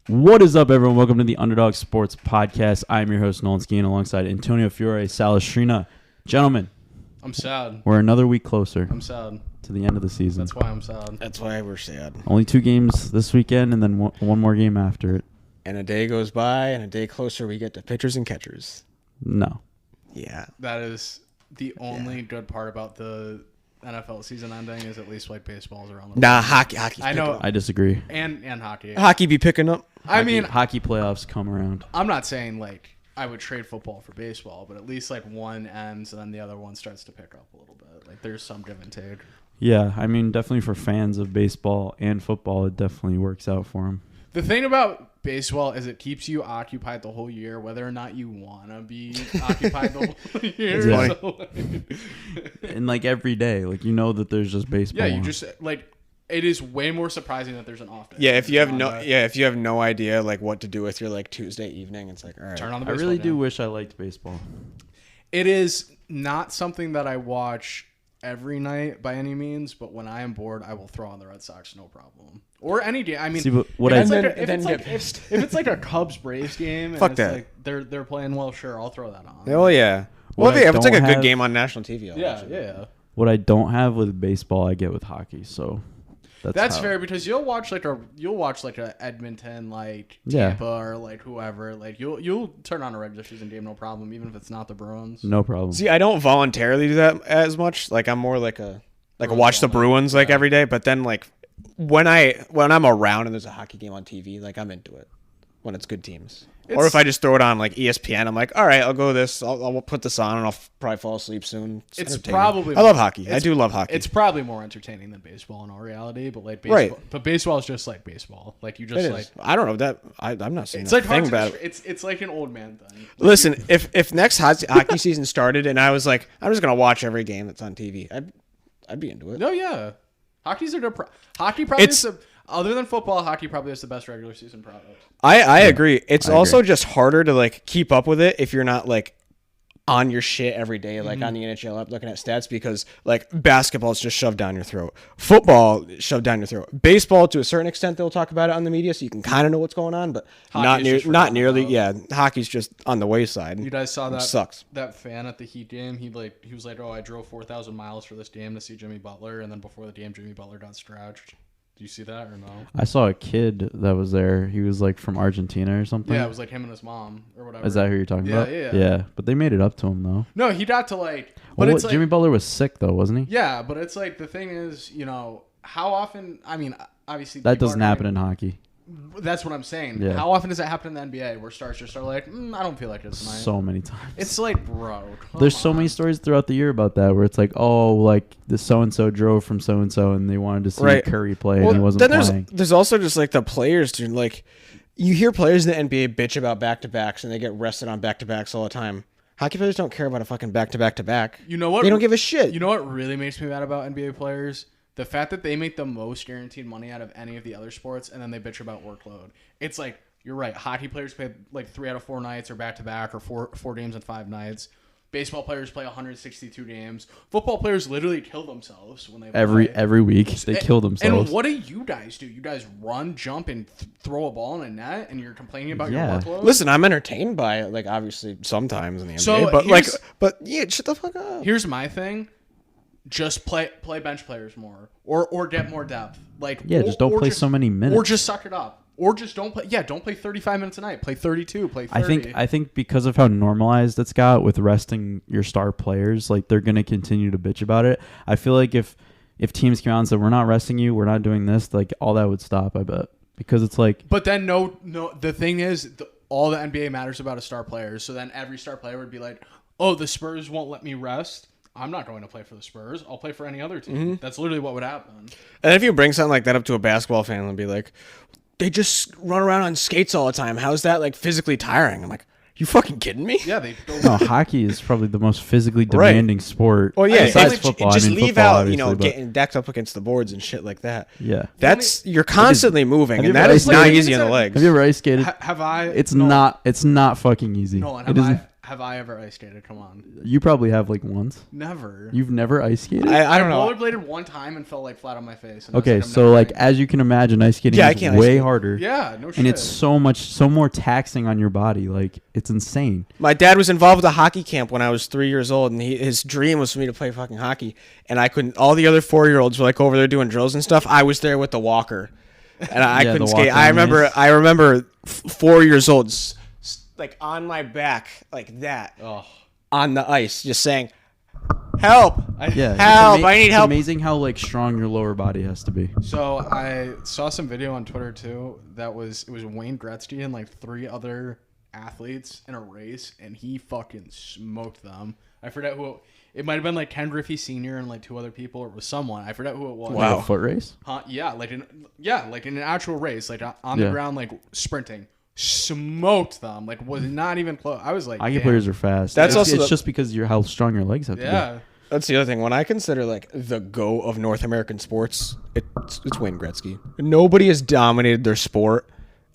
What is up, everyone? Welcome to the Underdog Sports Podcast. I'm your host, Nolan Skeen, alongside Antonio Fiore, Salestrina. Gentlemen, I'm sad. We're another week closer. I'm sad. To the end of the season. That's why I'm sad. That's why we're sad. Only 2 games this weekend and then one more game after it. And a day goes by, and a day closer we get to pitchers and catchers. No. Yeah. That is the only good part about the NFL season ending is at least like baseball's around. Nah, hockey. I know. I disagree. And hockey. Hockey be picking up. Hockey playoffs come around. I'm not saying like I would trade football for baseball, but at least like one ends and then the other one starts to pick up a little bit. Like there's some give and take. Yeah, I mean, definitely for fans of baseball and football, it definitely works out for them. The thing about baseball is it keeps you occupied the whole year, whether or not you want to be occupied the whole year. Yeah. So, and like every day, like you know that there's just baseball. yeah, you on. just like it is way more surprising that there's an off day. Yeah, if you have no idea like what to do with your like Tuesday evening, it's like all right. Turn on the I baseball really game. do wish I liked baseball. It is not something that I watch every night by any means, but when I am bored, I will throw on the Red Sox, no problem. Or any game. I mean, See, but what if I it's like a Cubs Braves game, and Fuck it's that. like they're playing well, sure, I'll throw that on. Oh yeah. What Well, yeah, I if it's like a don't good have- game on national TV, I'll watch it. Yeah. what I don't have with baseball, I get with hockey. So That's how- fair because you'll watch like a Edmonton like Yeah. Tampa or like whoever, like you'll turn on a regular season game, no problem, even if it's not the Bruins. No problem. See, I don't voluntarily do that as much. Like I'm more like a Bruins watch the all night. Bruins like Yeah. every day, but then like when I'm around and there's a hockey game on TV, like I'm into it when it's good teams. Or if I just throw it on like ESPN, I'm like, all right, I'll go this. I'll put this on and I'll probably fall asleep soon. It's entertaining. probably I love hockey. I do love hockey. It's probably more entertaining than baseball in all reality, but like baseball, Right. but baseball is just like baseball. Like you just It like is. I don't know that. I'm not saying it's like a thing hard to about it. it's like an old man thing. Like, Listen, if next hockey season started and I was like, I'm just gonna watch every game that's on TV, I'd be into it. no, yeah, hockey's a good. Hockey probably It's- is other than football. Hockey probably is the best regular season product. I agree. It's I also agree. just harder to like keep up with it if you're not like on your shit every day, like on the NHL app looking at stats, because like basketball is just shoved down your throat. Football is shoved down your throat. Baseball, to a certain extent, they'll talk about it on the media, so you can kind of know what's going on, but Hockey's just not forgotten nearly. about. Yeah, hockey's just on the wayside. You guys saw that? Sucks. That fan at the Heat game. He was like, "Oh, I drove 4,000 miles for this game to see Jimmy Butler," and then before the game, Jimmy Butler got stretched. Do you see that or no? I saw a kid that was there. He was like from Argentina or something. Yeah, it was like him and his mom or whatever. Is that who you're talking Yeah, about? yeah. But they made it up to him though. No, he got to like. But Well, it's like, Jimmy Butler was sick though, wasn't he? yeah, but it's like the thing is, how often? I mean, obviously That people doesn't are happen going- in hockey. That's what I'm saying. Yeah. How often does it happen in the NBA where stars just are like, I don't feel like it tonight. So many times. It's like, bro. There's so many stories throughout the year about that where it's like, oh, like the so and so drove from so and so and they wanted to see Right. Curry play and he wasn't then playing. there's also just like the players, dude. Like you hear players in the NBA bitch about back-to-backs and they get rested on back-to-backs all the time. Hockey players don't care about a fucking back-to-back-to-back. You know what? They don't give a shit. You know what really makes me mad about NBA players? The fact that they make the most guaranteed money out of any of the other sports, and then they bitch about workload. It's like, you're right. Hockey players play like 3 out of 4 nights or back-to-back or four games in 5 nights. Baseball players play 162 games. Football players literally kill themselves when they play. Every week they kill themselves. And what do you guys do? You guys run, jump, and throw a ball in a net, and you're complaining about Yeah. your workload? Listen, I'm entertained by it, like obviously sometimes in the NBA, So, but yeah, shut the fuck up. Here's my thing. Just play bench players more, or get more depth. Like just don't play so many minutes. or just suck it up, or just don't play. Yeah, don't play 35 minutes a night. Play 32. Play 30. I think because of how normalized it's got with resting your star players, like they're gonna continue to bitch about it. I feel like if teams came out and said we're not resting you, we're not doing this, like all that would stop. I bet, because it's like. But then no. The thing is, all the NBA matters about is star players. So then every star player would be like, "Oh, the Spurs won't let me rest. I'm not going to play for the Spurs. I'll play for any other team." Mm-hmm. That's literally what would happen. And if you bring something like that up to a basketball fan and be like, they just run around on skates all the time. How's that like physically tiring? I'm like, you fucking kidding me? Yeah, they go. No, hockey is probably the most physically demanding sport. Well, yeah, besides just, football. just I mean, leave football, out, you know, obviously, but- getting decked up against the boards and shit like that. Yeah. That's you're constantly moving, have and you that ever is ice not skated? easy on the legs. Have you ever ice skated? Have I? It's no. not. It's not fucking easy. Nolan, It have isn't. Have I ever ice skated? Come on. You probably have like once. Never. You've never ice skated? I don't know. rollerbladed one time and fell like flat on my face. And I Okay, said, I'm so never like doing as you can imagine, ice skating Yeah, I is can't ice way skate. harder. Yeah, no shit. And it's so more taxing on your body. Like it's insane. My dad was involved with a hockey camp when I was 3 years old, and his dream was for me to play fucking hockey. And I couldn't. All the other 4-year-olds were like over there doing drills and stuff. I was there with the walker, and I Yeah, couldn't the skate. walker I on remember. ice. I remember 4 years old, like on my back, like that, Oh. on the ice, just saying, "Help! Yeah, Help! I need help!" It's amazing how like strong your lower body has to be. So I saw some video on Twitter too. It was Wayne Gretzky and like 3 other athletes in a race, and he fucking smoked them. I forget who. It might have been like Ken Griffey Sr. and like 2 other people, or it was someone. I forget who it was. Wow. Like a foot race. Yeah, like in an actual race, like on the Yeah. ground, like sprinting, smoked them. Like was not even close. I was like, Hockey damn. players are fast. That's it's, also it's the- just because you're how strong your legs have to Yeah. That's the other thing. When I consider like the GOAT of North American sports, it's Wayne Gretzky. Nobody has dominated their sport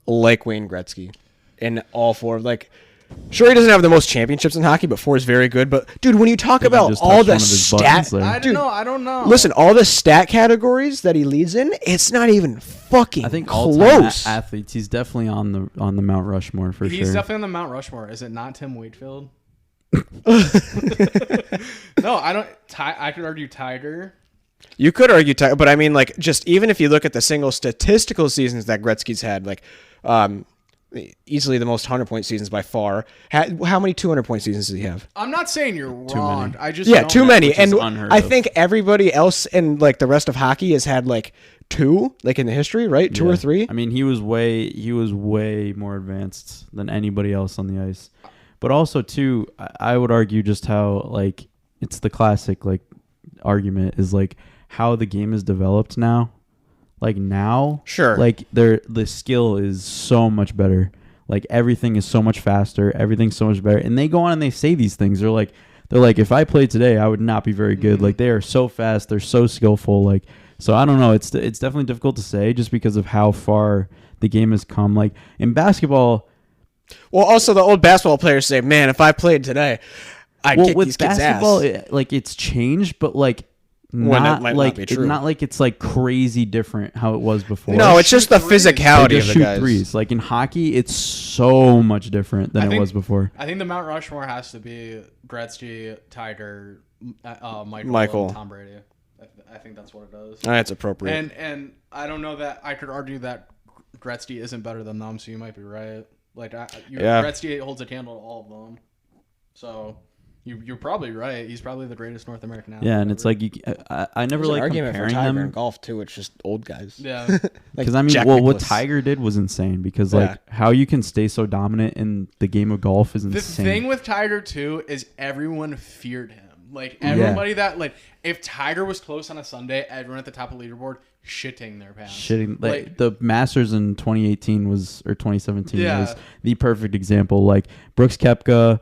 like Wayne Gretzky in all 4. Like, sure, he doesn't have the most championships in hockey, but 4 is very good. But dude, when you talk be. You about just all touched the one of his buttons stat, there. I don't know. I don't know. listen, all the stat categories that he leads in, it's not even fucking I think close. all-time athletes, he's definitely on the Mount Rushmore for He's sure. definitely on the Mount Rushmore. Is it not Tim Wakefield? No, I don't. I could argue Tiger. You could argue, but I mean, like, just even if you look at the single statistical seasons that Gretzky's had, like, easily the most 100-point seasons by far. How many 200-point seasons does he have? I'm not saying you're wrong. many. I just Yeah, don't too know. many. which is And unheard I of. think everybody else in like the rest of hockey has had like 2, like in the history, right? 2 or Yeah. 3. I mean, he was way more advanced than anybody else on the ice. But also, too, I would argue just how like it's the classic like argument is like how the game is developed now. Like now, Sure. like the skill is so much better. Like everything is so much faster. Everything's so much better. And they go on and they say these things. They're like, if I played today, I would not be very good. Mm-hmm. Like they are so fast. They're so skillful. Like, so I don't know. It's definitely difficult to say just because of how far the game has come. Like in basketball, Well, also the old basketball players say, "Man, if I played today, I'd kick with these kids' basketball, ass." like it's changed, but like Well, that not might not like be it's true. not like it's like crazy different how it was before. No, it's just the Shoot threes. They physicality just of the shoot guys. threes. Like in hockey, it's so much different than I it think- was before. I think the Mount Rushmore has to be Gretzky, Tiger, Michael. and Tom Brady. I think that's what it is. That's appropriate. And I don't know that I could argue that Gretzky isn't better than them, so you might be right. Like Yeah. Gretzky holds a candle to all of them, so you're probably right. He's probably the greatest North American athlete. Yeah, and it's ever. like I never There's an like argument for comparing Tiger in them golf too. It's just old guys. yeah. Like because I mean, Jack what Nicklaus. Tiger did was insane. Because Yeah. like how you can stay so dominant in the game of golf is The insane. thing with Tiger too is everyone feared him. Like everybody that like if Tiger was close on a Sunday, everyone at the top of the leaderboard shitting their pants. Shitting like the Masters in 2018 or 2017 Yeah. was the perfect example. Like Brooks Koepka,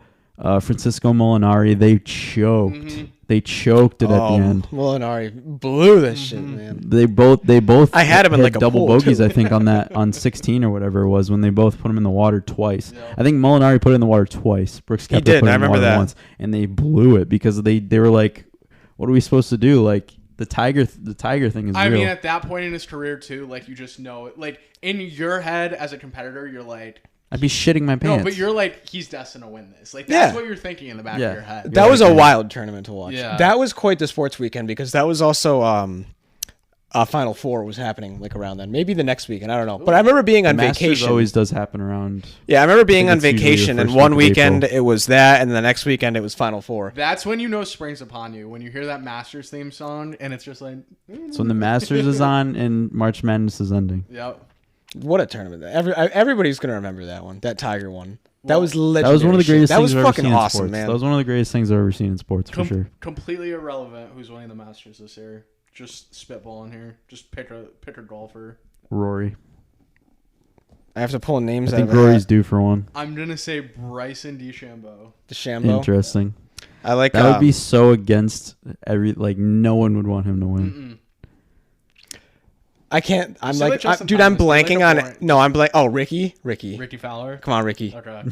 Francisco Molinari, they choked. Mm-hmm. They choked it at the end. Molinari blew this shit, Mm-hmm. man. They both. I had him in, hit like, a double pool, bogeys. too. I think on 16 or whatever it was when they both put him in the water twice. Yeah. I think Molinari put it in the water twice. Brooks Koepka He did, put it I in the remember water that. once, and they blew it because they were like, "What are we supposed to do?" Like the tiger thing is I real. mean, at that point in his career too, like you just know it. Like in your head as a competitor, you're like, I'd be shitting my pants. no, but you're like, he's destined to win this. Like that's Yeah. what you're thinking in the back Yeah. of your head. That You're was right, a man. wild tournament to watch. Yeah. That was quite the sports weekend because that was also Final Four was happening like around then. Maybe the next weekend, I don't know. But I remember being on Masters vacation. always does happen around. Yeah, I remember being I on think it's usually the vacation, and first one week of weekend April. it was that, and the next weekend it was Final Four. That's when you know spring's upon you. When you hear that Masters theme song, and it's just like, So when the Masters is on and March Madness is ending. yep. What a tournament! Everybody's gonna remember that one, that Tiger one. That Well, was legendary. That was one of the shit. greatest That was things I've ever fucking seen in awesome, sports. man. That was one of the greatest things I've ever seen in sports for sure. Completely irrelevant who's winning the Masters this year. Just spitballing here. Just pick a golfer. Rory. I have to pull names I out think of a Rory's hat. due for one. I'm gonna say Bryson DeChambeau. DeChambeau. Interesting. I like That would be so against no one would want him to win. I can't. I'm Say like, like Justin dude. I'm Thomas, like blanking a on point. it. No, I'm blank. Oh, Ricky. Ricky Fowler. Come on, Ricky. Okay.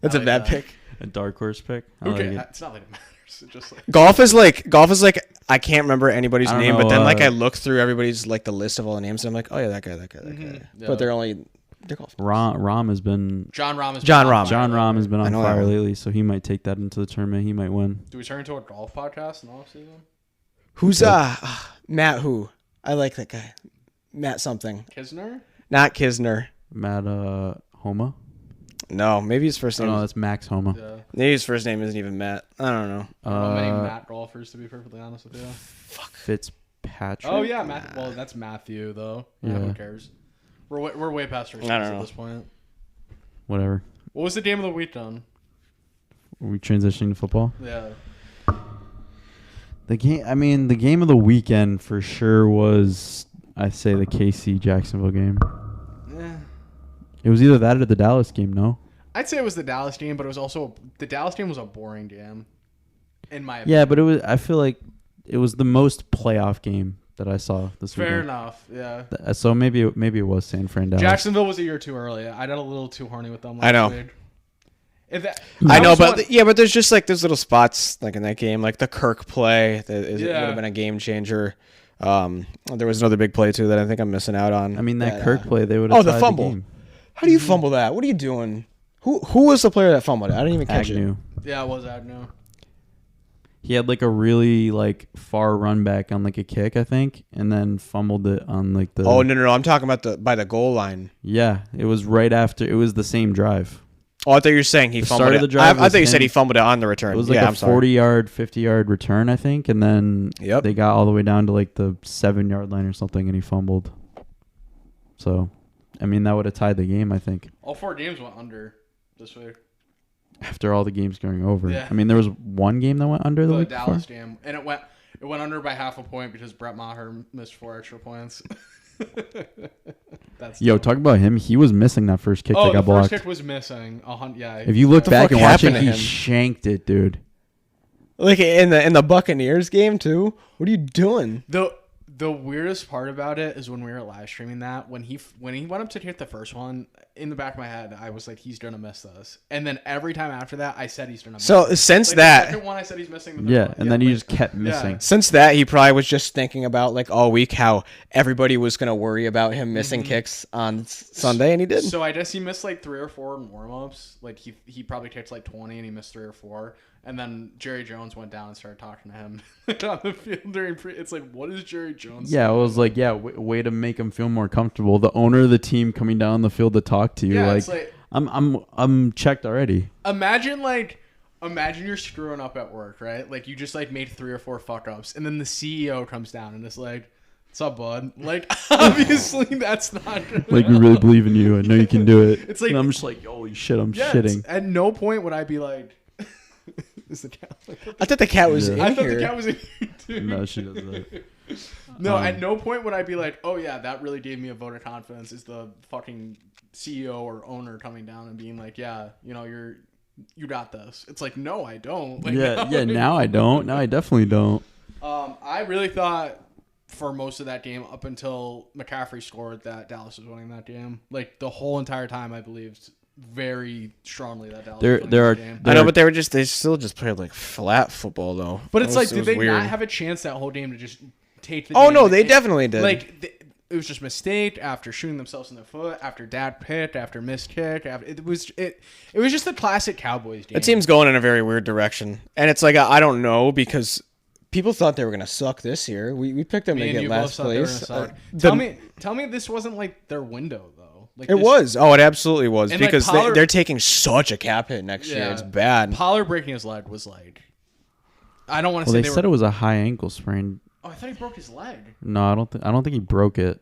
That's a like bad that. pick. A dark horse pick. I Okay, like it. it's not like it matters. It's just like Golf is like I can't remember anybody's I don't name, know, but then like I look through everybody's like the list of all the names, and I'm like, oh yeah, that guy. Yeah. But they're golf. Rahm has been John Rahm. John Rahm. John Rahm has been I on know fire that one. lately, so he might take that into the tournament. He might win. Do we turn into a golf podcast in the offseason? Who's Matt? Who? I like that guy. Matt something. Kisner? Not Kisner. Matt Homa. No, maybe his first Oh, name. no, that's Max Homa. Yeah. Maybe his first name isn't even Matt. I don't know. I don't know many Matt golfers, to be perfectly honest with you. Fitzpatrick. Oh, yeah. Matt. Well, that's Matthew, though. Yeah. Who cares? We're way past our I don't at know. this point. Whatever. What was the game of the week, Don? Are we transitioning to football? Yeah. The game of the weekend for sure was, I say, the KC Jacksonville game. Yeah. It was either that or the Dallas game, no? I'd say it was the Dallas game, but it was also the Dallas game was a boring game, in my opinion. Yeah, but it was. I feel like it was the most playoff game that I saw this Fair weekend. enough. Yeah. So maybe it was San Fran Dallas. Jacksonville was a year too early. I got a little too horny with them. I know. Week. I know, but but there's just like those little spots like in that game, like the Kirk play that would Yeah. have been a game changer. There was another big play too that I think I'm missing out on. I mean, that Kirk play, they would have the tied fumble. game. How do you fumble that? What are you doing? Who was the player that fumbled it? I didn't even catch Agnew. Yeah, it was Agnew. He had like a really like far run back on like a kick, I think, and then fumbled it on like the. Oh no! I'm talking about by the goal line. Yeah, it was right after. It was the same drive. Oh, I thought you were saying he The fumbled start it. of the drive I was thought you said him. he fumbled it on the return. It was like yeah, a I'm sorry. 40-yard, 50-yard return, I think, and then Yep. they got all the way down to like the 7-yard line or something, and he fumbled. So, I mean, that would have tied the game, I think, All 4 games went under this week. after all the games going over. Yeah. I mean, there was one game that went under the The week Dallas before. game, and it went under by half a point because Brett Maher missed 4 extra points. That's Yo, dumb. talk about him. He was missing that first kick that the got first blocked. kick was missing. Yeah. If you look the back fuck and watch it, happened to he him? shanked it, dude. Like in the Buccaneers game too. What are you doing? The weirdest part about it is when we were live streaming that when he went up to hit the first one, in the back of my head I was like, he's gonna miss this, and then every time after that I said he's gonna miss So this. since Like, that, the second one I said he's missing. The third Yeah, one. and then he like- just kept missing. since that he probably was just thinking about like all week how everybody was gonna worry about him missing kicks on Sunday, and he did. So I guess he missed like 3 or 4 in warm-ups. Like he probably kicked like 20 and he missed 3 or 4. And then Jerry Jones went down and started talking to him on the field during it's like, what is Jerry Jones Yeah, doing? it was like, way to make him feel more comfortable. The owner of the team coming down the field to talk to you, Yeah, like, it's like- I'm checked already. Imagine you're screwing up at work, right? Like you just like made 3 or 4 fuck ups, and then the CEO comes down and is like, "What's up, bud?" Like obviously that's not gonna Like, we really believe in you. I know you can do it. It's like- and I'm just like, holy shit, I'm Yeah, shitting. at no point would I be like, "Is the cat?" I thought the cat was Yeah. in I thought here. the cat was in here too. No, she does that. No, at no point would I be like, "Oh yeah, that really gave me a vote of confidence." Is the fucking CEO or owner coming down and being like, "Yeah, you got this." It's like, no, I don't. Like, Yeah, yeah. Now I don't. Now I definitely don't. I really thought for most of that game up until McCaffrey scored that Dallas was winning that game. Like the whole entire time, I believed very strongly that Dallas was winning that game. I know, but they still just played like flat football though. But it's It like, was did they weird. not have a chance that whole game to just take the Oh game? no, they definitely did. Like it was just mistake after shooting themselves in the foot, after dad pick, after missed kick. It was just the classic Cowboys game. the team's going in a very weird direction, and it's like I don't know because people thought they were gonna suck this year. We picked them Me to and get you both last thought they were place. gonna suck. The- Tell me this wasn't like their window though. Like It this- was. Oh, it absolutely was. And, like, Because Pollard- they're taking such a cap hit next year. It's bad. Pollard breaking his leg was like, I don't want to Well, say they said it was a high ankle sprain. Oh, I thought he broke his leg. No, I don't think he broke it.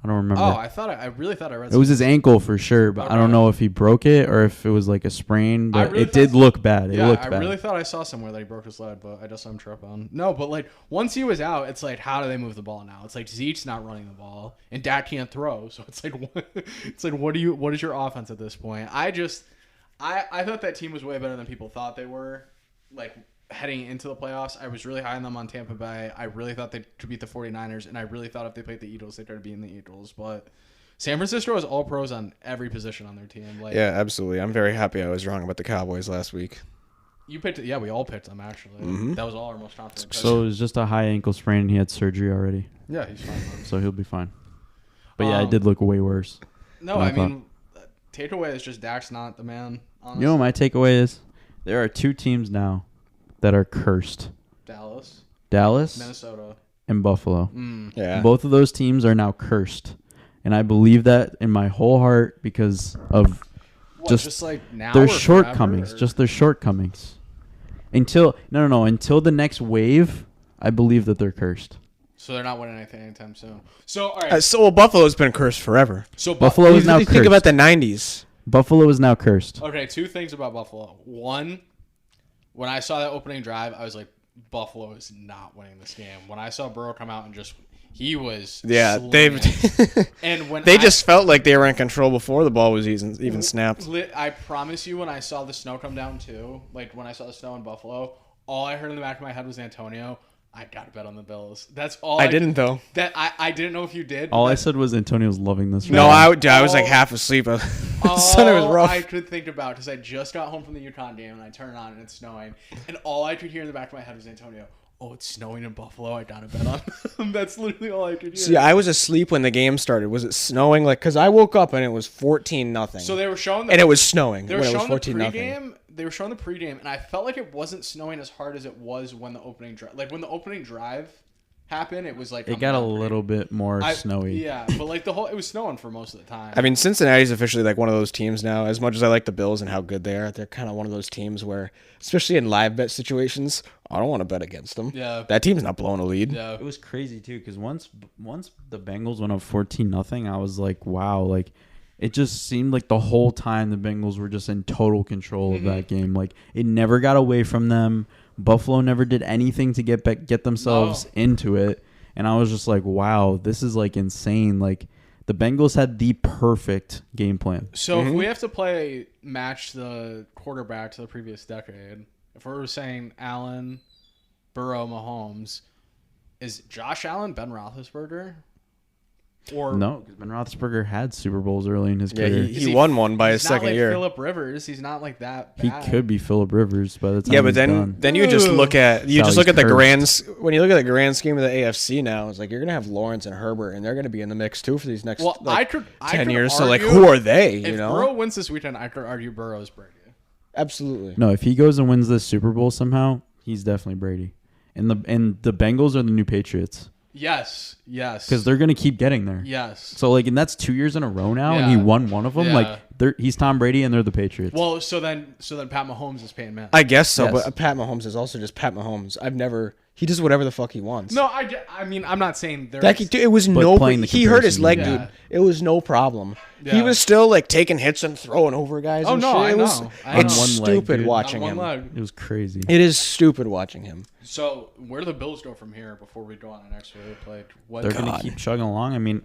I don't remember. Oh, I really thought I read. It was his ankle for sure, but I don't know if he broke it or if it was like a sprain. But really it did thought- look bad. It Yeah, looked I bad. really thought I saw somewhere that he broke his leg, but I guess I'm tripping. No, but like once he was out, it's like, how do they move the ball now? It's like Zeke's not running the ball, and Dak can't throw, so it's like, what is your offense at this point? I thought that team was way better than people thought they were. Like heading into the playoffs, I was really high on them on Tampa Bay. I really thought they could beat the 49ers, and I really thought if they played the Eagles, they'd try to beat the Eagles, but San Francisco has all pros on every position on their team. Like, Yeah, absolutely. I'm very happy I was wrong about the Cowboys last week. you picked it. Yeah, we all picked them actually. That was all our most confident. So it was just a high ankle sprain, and he had surgery already, yeah, he's fine. so he'll be fine. But yeah, it did look way worse. No, than I thought. mean, takeaway is just Dak's not the man. Honestly. You know what my takeaway is? There are 2 teams now that are cursed: Dallas Minnesota. and Buffalo. Yeah. Both of those teams are now cursed, and I believe that in my whole heart because of What, just like now their or shortcomings. forever, or- Just their shortcomings. Until until the next wave, I believe that they're cursed. So they're not winning anything anytime soon. So all right. So Buffalo's been cursed forever. So Buffalo is now You cursed. think about the 90s. Buffalo is now cursed. Okay, 2 things about Buffalo. One, when I saw that opening drive, I was like, Buffalo is not winning this game. When I saw Burrow come out and he was Yeah, slinging. And when they just felt like they were in control before the ball was even snapped. I promise you, when I saw the snow come down too, like when I saw the snow in Buffalo, all I heard in the back of my head was Antonio. I gotta bet on the Bills. That's all. I didn't though. That I didn't know if you did. All I said was Antonio's loving this. No, right now. I was like half asleep. The sun was rough. I could think about because I just got home from the UConn game and I turned it on and it's snowing, and all I could hear in the back of my head was Antonio. Oh, it's snowing in Buffalo. I gotta bet on them. That's literally all I could hear. See, I was asleep when the game started. Was it snowing? Like, cause I woke up and it was 14-0. So they were showing and it was snowing They when were it was showing the 14-0. pregame. They were showing the pregame, and I felt like it wasn't snowing as hard as it was when the opening drive. Like when the opening drive happened, it was like It got a little bit more snowy. Yeah, but like it was snowing for most of the time. I mean, Cincinnati's officially like one of those teams now. As much as I like the Bills and how good they are, they're kind of one of those teams where, especially in live bet situations, I don't want to bet against them. Yeah. That team's not blowing a lead. yeah. It was crazy too, because once the Bengals went up 14-0, I was like, wow, like it just seemed like the whole time the Bengals were just in total control of that game. Like it never got away from them. Buffalo never did anything to get themselves into it, and I was just like, wow, this is like insane. Like the Bengals had the perfect game plan. So if we have to match the quarterback to the previous decade, if we're saying Allen, Burrow, Mahomes, is Josh Allen Ben Roethlisberger? Or No, because Ben Roethlisberger had Super Bowls early in his Yeah, career. he won one by his he's not second like year. Phillip Rivers, he's not like that He bad. could be Phillip Rivers by the time Yeah, but he's done. then you just look at Sally's the cursed. when you look at the grand scheme of the AFC now, it's like you're gonna have Lawrence and Herbert, and they're gonna be in the mix too for these next Well, I 10 could years. So like, argue who are they? You If know, Burrow wins this weekend, I could argue Burrow's Brady. absolutely. No, if he goes and wins this Super Bowl somehow, he's definitely Brady. And the Bengals are the new Patriots Yes. because they're gonna keep getting there. Yes. So like, and that's 2 years in a row now, and he Yeah. won one of them. Yeah. Like, he's Tom Brady, and they're the Patriots. Well, so then Pat Mahomes is Peyton Manning. I guess so, Yes. but Pat Mahomes is also just Pat Mahomes. He does whatever the fuck he wants. No, I mean, I'm not saying there. Like, it was But no. playing the He hurt his leg, comparison, yeah. dude. It was no problem. He Yeah. was still like taking hits and throwing over guys. Oh, and no, shit. I It was, know. I It's know. On one leg, stupid dude. watching on him. one leg. It was crazy. It is stupid watching him. So where do the Bills go from here before we go on the next week? Like, what? They're gonna God. keep chugging along. I mean,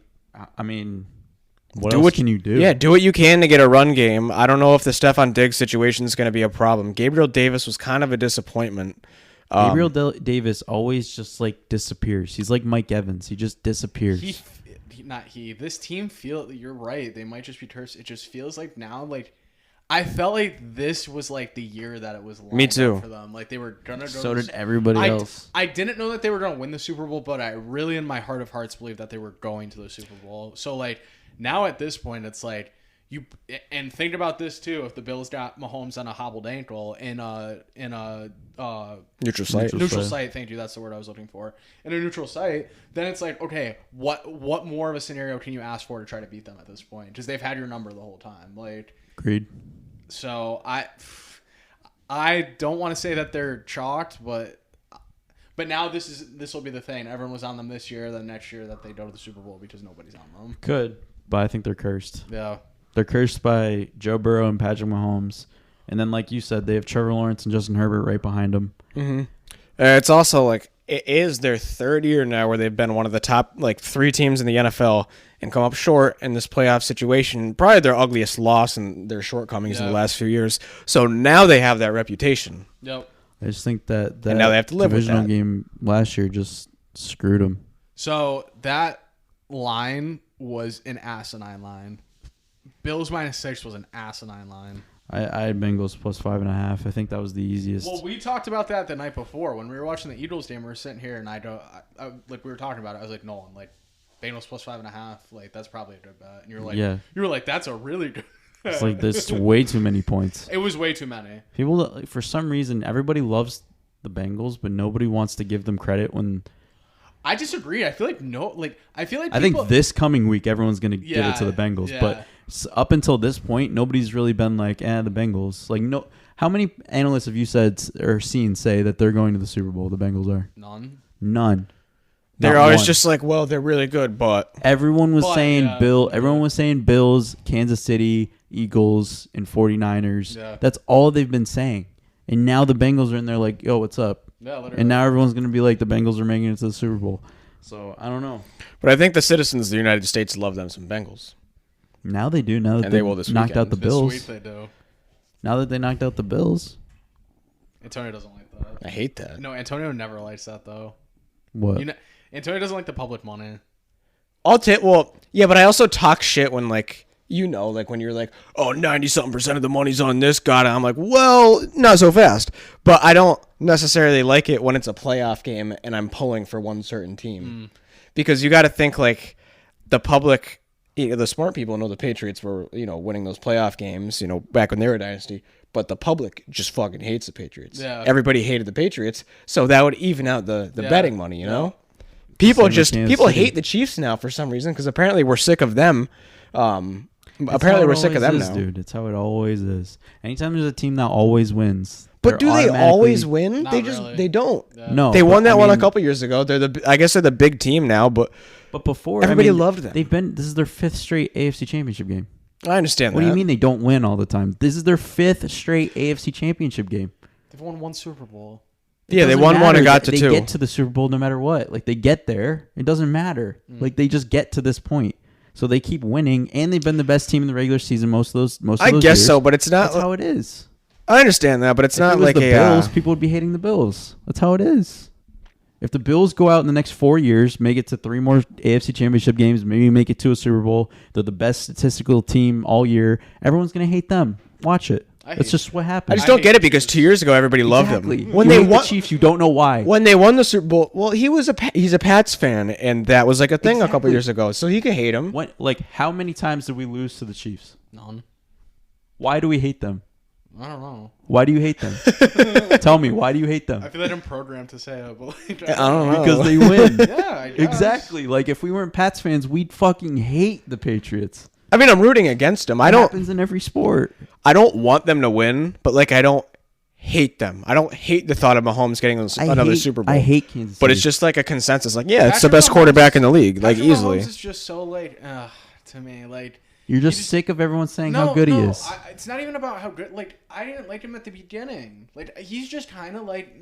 what Do else what can you do? Yeah, do what you can to get a run game. I don't know if the Stephon Diggs situation is going to be a problem. Gabriel Davis was kind of a disappointment. Gabriel Davis always just like disappears. He's like Mike Evans. He just disappears. This team you're right. They might just be terse. It just feels like now, like I felt like this was like the year that it was. Me too. For them, like they were gonna go. So did everybody else. I didn't know that they were gonna win the Super Bowl, but I really, in my heart of hearts, believe that they were going to the Super Bowl. So like now at this point, it's like. And think about this too. If the Bills got Mahomes on a hobbled ankle in a Neutral site. neutral site, thank you. That's the word I was looking for. In a neutral site, then it's like, okay, what more of a scenario can you ask for to try to beat them at this point? Because they've had your number the whole time. Like, Agreed. so I don't want to say that they're chalked, but now this will be the thing. Everyone was on them this year. Then next year that they go to the Super Bowl because nobody's on them. Could, but I think they're cursed. Yeah. They're cursed by Joe Burrow and Patrick Mahomes. And then, like you said, they have Trevor Lawrence and Justin Herbert right behind them. Mm-hmm. It's also like it is their third year now where they've been one of the top like 3 teams in the NFL and come up short in this playoff situation. Probably their ugliest loss and their shortcomings in the last few years. So now they have that reputation. Yep. I just think that And now they have to live with divisional that. game last year just screwed them. So that line was an asinine line. Bills -6 was an asinine line. I had Bengals +5.5. I think that was the easiest. Well, we talked about that the night before when we were watching the Eagles game. We were sitting here, and like we were talking about it. I was like, Nolan, like Bengals +5.5. Like that's probably a good bet. And you're like, Yeah. you were like, that's a really good. It's like there's way too many points. It was way too many. People, for some reason, everybody loves the Bengals, but nobody wants to give them credit when. I disagree. I feel like I think this coming week everyone's gonna give it to the Bengals, yeah. but up until this point, nobody's really been like, the Bengals. Like, no, how many analysts have you said or seen say that they're going to the Super Bowl? The Bengals are none. They're Not always one. just like, well, they're really good, but Everyone was saying yeah. Everyone was saying Bills, Kansas City, Eagles, and 49ers. Yeah. That's all they've been saying. And now the Bengals are in there like, yo, what's up? Yeah, literally. And now everyone's going to be like, the Bengals are making it to the Super Bowl. So, I don't know. but I think the citizens of the United States love them some Bengals. Now they do. Now that And they will this knocked out the weekend. Bills. This week they do. Now that they knocked out the Bills. Antonio doesn't like that. I hate that. No, Antonio never likes that though. What? Antonio doesn't like the public money. Well, yeah, but I also talk shit when like when you're like, oh, 90-something% of the money's on this guy. And I'm like, well, not so fast. But I don't necessarily like it when it's a playoff game and I'm pulling for one certain team. Because you got to think like the public, the smart people know the Patriots were, winning those playoff games, back when they were a dynasty. But the public just fucking hates the Patriots. Yeah. Everybody hated the Patriots. So that would even out the Yeah. betting money, you know? People Same with Kansas people City. hate the Chiefs now for some reason because apparently we're sick of them. Apparently we're sick of them now. Dude. It's how it always is. Anytime there's a team that always wins. But do they always win? Not They just really. they don't. Yeah. No. They but won that I one a mean, couple years ago. I guess they're the big team now, but But before, Everybody I mean, loved them. This is their 5th straight AFC Championship game. I understand What that. do you mean they don't win all the time? This is their 5th straight AFC Championship game. They've won one Super Bowl. Yeah, they Doesn't won one matter. and got to they two. get to the Super Bowl no matter what. Like, they get there. It doesn't matter. Like, they just get to this point. So they keep winning, and they've been the best team in the regular season most of those I guess years. so, but it's not. That's how it is. I understand that, but it's If not it was like the a. Bills, people would be hating the Bills. That's how it is. If the Bills go out in the next 4 years, make it to 3 more AFC Championship games, maybe make it to a Super Bowl, they're the best statistical team all year, everyone's going to hate them. Watch it. That's just what happens. I just don't get it because 2 years ago everybody loved Exactly. them. When You they hate won the Chiefs, you don't know why. When they won the Super Bowl, well, he's a Pats fan, and that was like a thing a couple Exactly. years ago, so he can hate him. How many times did we lose to the Chiefs? None. Why do we hate them? I don't know. Why do you hate them? Tell me, why do you hate them? I feel like I'm programmed to say it, but like, I don't know. Because they win. Yeah, I guess. Exactly. Like, if we weren't Pats fans, we'd fucking hate the Patriots. I mean, I'm rooting against them. It happens in every sport. I don't want them to win, but like I don't hate them. I don't hate the thought of Mahomes getting another Super Bowl. I hate Kansas City. But it's just like a consensus. Like, yeah, it's the Patrick best Mahomes- quarterback in the league, like Patrick easily. Mahomes is just so like to me, like You're just just- sick of everyone saying how good he is. It's not even about how good. Like I didn't like him at the beginning. Like he's just kind of like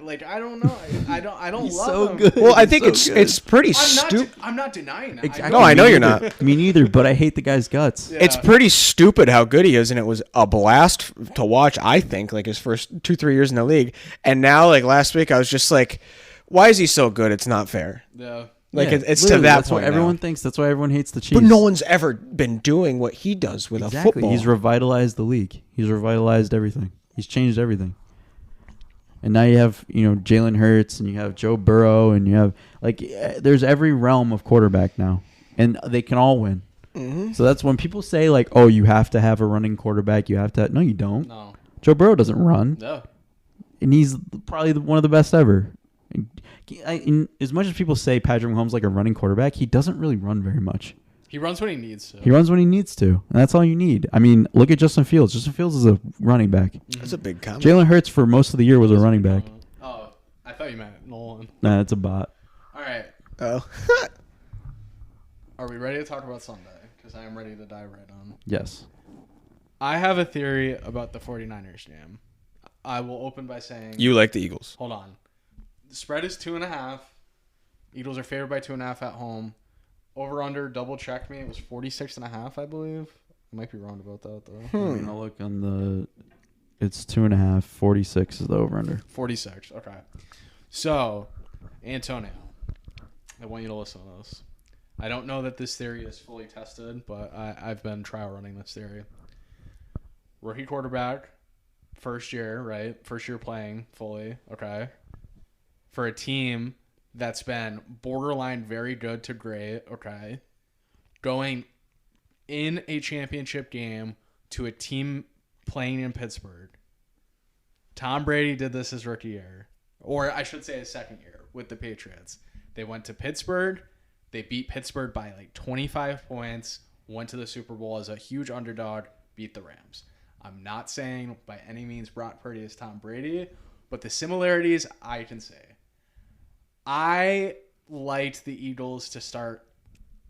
Like I don't know. I don't He's love so him. good. Well, I He's think so it's good. pretty I'm not. stupid. I'm not denying that. Exactly. No, I know Me you're neither. not. Me neither, but I hate the guy's guts. Yeah. It's pretty stupid how good he is, and it was a blast to watch. I think like his first 2-3 years in the league, and now like last week, I was just like, why is he so good? It's not fair. Yeah. Like Yeah, it's to literally, that that's point. What everyone now. thinks. That's why everyone hates the Chiefs. But no one's ever been doing what he does with a football. He's revitalized the league. He's revitalized everything. He's changed everything. And now you have, Jalen Hurts, and you have Joe Burrow, and you have there's every realm of quarterback now, and they can all win. Mm-hmm. So that's when people say like, "Oh, you have to have a running quarterback. You have to." No, you don't. No. Joe Burrow doesn't run, No. and he's probably one of the best ever. As much as people say Patrick Mahomes like a running quarterback, he doesn't really run very much. He runs when he needs to. He runs when he needs to, and that's all you need. I mean, look at Justin Fields. Justin Fields is a running back. That's a big comment. Jalen Hurts for most of the year was a running back. Oh, I thought you meant Nolan. Nah, that's a bot. All right. Oh. Are we ready to talk about Sunday? Because I am ready to dive right on. Yes. I have a theory about the 49ers game. I will open by saying... You like the Eagles. Hold on. The spread is 2.5. Eagles are favored by 2.5 at home. Over under, double check me. It was 46.5, I believe. I might be wrong about that though. I mean, I'll look on the. It's 2.5. 46 is the over under. 46. Okay. So, Antonio, I want you to listen to this. I don't know that this theory is fully tested, but I've been trial running this theory. Rookie quarterback, first year, right? First year playing fully, okay? For a team that's been borderline very good to great, okay? Going in a championship game to a team playing in Pittsburgh. Tom Brady did this his rookie year, or I should say his second year with the Patriots. They went to Pittsburgh. They beat Pittsburgh by like 25 points, went to the Super Bowl as a huge underdog, beat the Rams. I'm not saying by any means Brock Purdy is Tom Brady, but the similarities I can say. I liked the Eagles to start.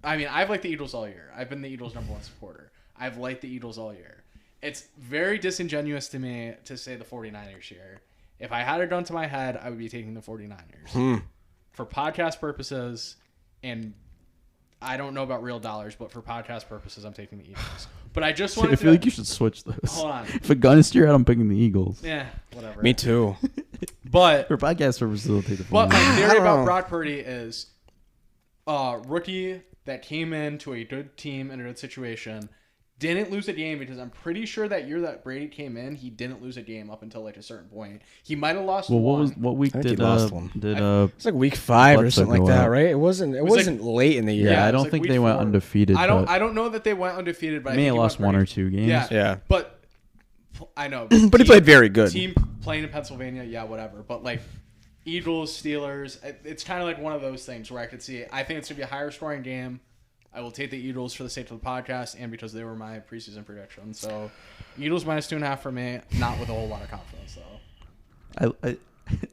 I mean, I've liked the Eagles all year. I've been the Eagles' number one supporter. I've liked the Eagles all year. It's very disingenuous to me to say the 49ers here. If I had a gun to my head, I would be taking the 49ers. For podcast purposes, and I don't know about real dollars, but for podcast purposes, I'm taking the Eagles. But I just wanted I feel like you should switch those. Hold on. If a gun is to your head, I'm picking the Eagles. Yeah, whatever. Me too. But For podcast purposes, I'll take the 49ers. But my theory I don't about know. Brock Purdy is rookie that came into a good team in a good situation, didn't lose a game, because I'm pretty sure that year that Brady came in, he didn't lose a game up until like a certain point. He might have lost Well, one. what week I think did he lost one. It's like week 5 or Bledsoe something like go that, out. right? It wasn't like- late in the year. Yeah, it I was don't like think week they went 4. undefeated. I don't But know that they went undefeated, but they may I have think lost one or two games. Yeah. But I know. But he played very good. Team playing in Pennsylvania, yeah, whatever. But like Eagles, Steelers, it's kind of like one of those things where I could see. I think it's gonna be a higher scoring game. I will take the Eagles for the sake of the podcast and because they were my preseason prediction. So, Eagles minus 2.5 for me. Not with a whole lot of confidence though.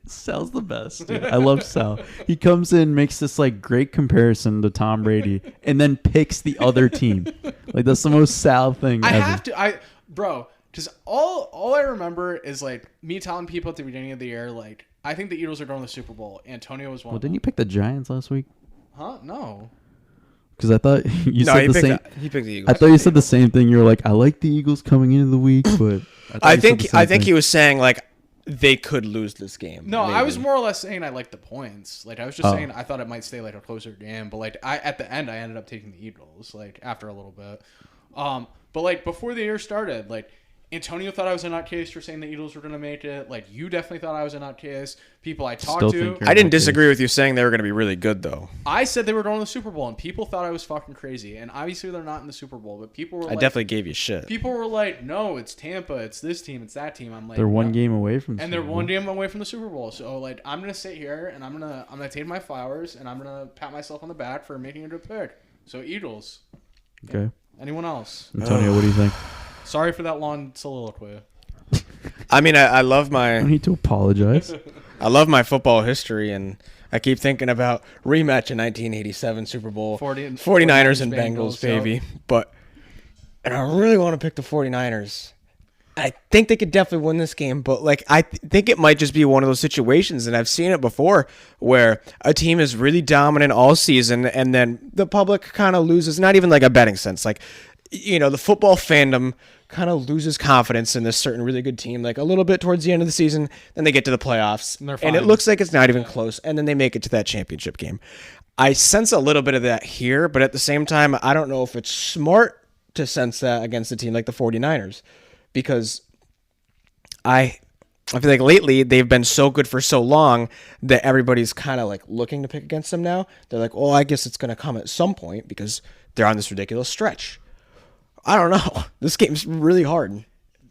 Sal's the best, dude. I love Sal. He comes in, makes this like great comparison to Tom Brady, and then picks the other team. Like that's the most Sal thing I ever. have to, bro, because all I remember is like me telling people at the beginning of the year, like I think the Eagles are going to the Super Bowl. Antonio was one. Well, of them. didn't you pick the Giants last week? Huh? No. Because I thought you said the same. He picked the I Eagles. thought you said the same thing. You were like, I like the Eagles coming into the week, but I think he was saying like they could lose this game. No, maybe. I was more or less saying I liked the points. Like I was just Oh. saying I thought it might stay like a closer game, but like at the end I ended up taking the Eagles like after a little bit. But like before the year started, like Antonio thought I was a nutcase for saying the Eagles were going to make it. Like you definitely thought I was a nutcase. People I talked Still to, think you're- I didn't disagree with you saying they were going to be really good though. I said they were going to the Super Bowl, and people thought I was fucking crazy. And obviously they're not in the Super Bowl, but people were I like, definitely gave you shit. people were like, no, it's Tampa, it's this team, it's that team. I'm like, they're one no. game away from. And they're one game away from the Super Bowl. So like I'm gonna sit here and I'm gonna take my flowers and I'm gonna pat myself on the back for making a good pick. So Eagles. Okay, Anyone else? Antonio, what do you think? Sorry for that long soliloquy. I mean, I love I don't my need to apologize. football history, and I keep thinking about rematch in 1987 Super Bowl 49ers and Bengals, yep. baby. And I really want to pick the 49ers. I think they could definitely win this game, but like I think it might just be one of those situations, and I've seen it before, where a team is really dominant all season, and then the public kind of loses. Not even like a betting sense, like the football fandom kind of loses confidence in this certain really good team, like a little bit towards the end of the season. Then they get to the playoffs, And they're and it fine. looks like it's not even close, and then they make it to that championship game. I sense a little bit of that here, but at the same time, I don't know if it's smart to sense that against a team like the 49ers, because I feel like lately they've been so good for so long that everybody's kind of like looking to pick against them now. They're like, oh, I guess it's going to come at some point because they're on this ridiculous stretch. I don't know. This game's really hard.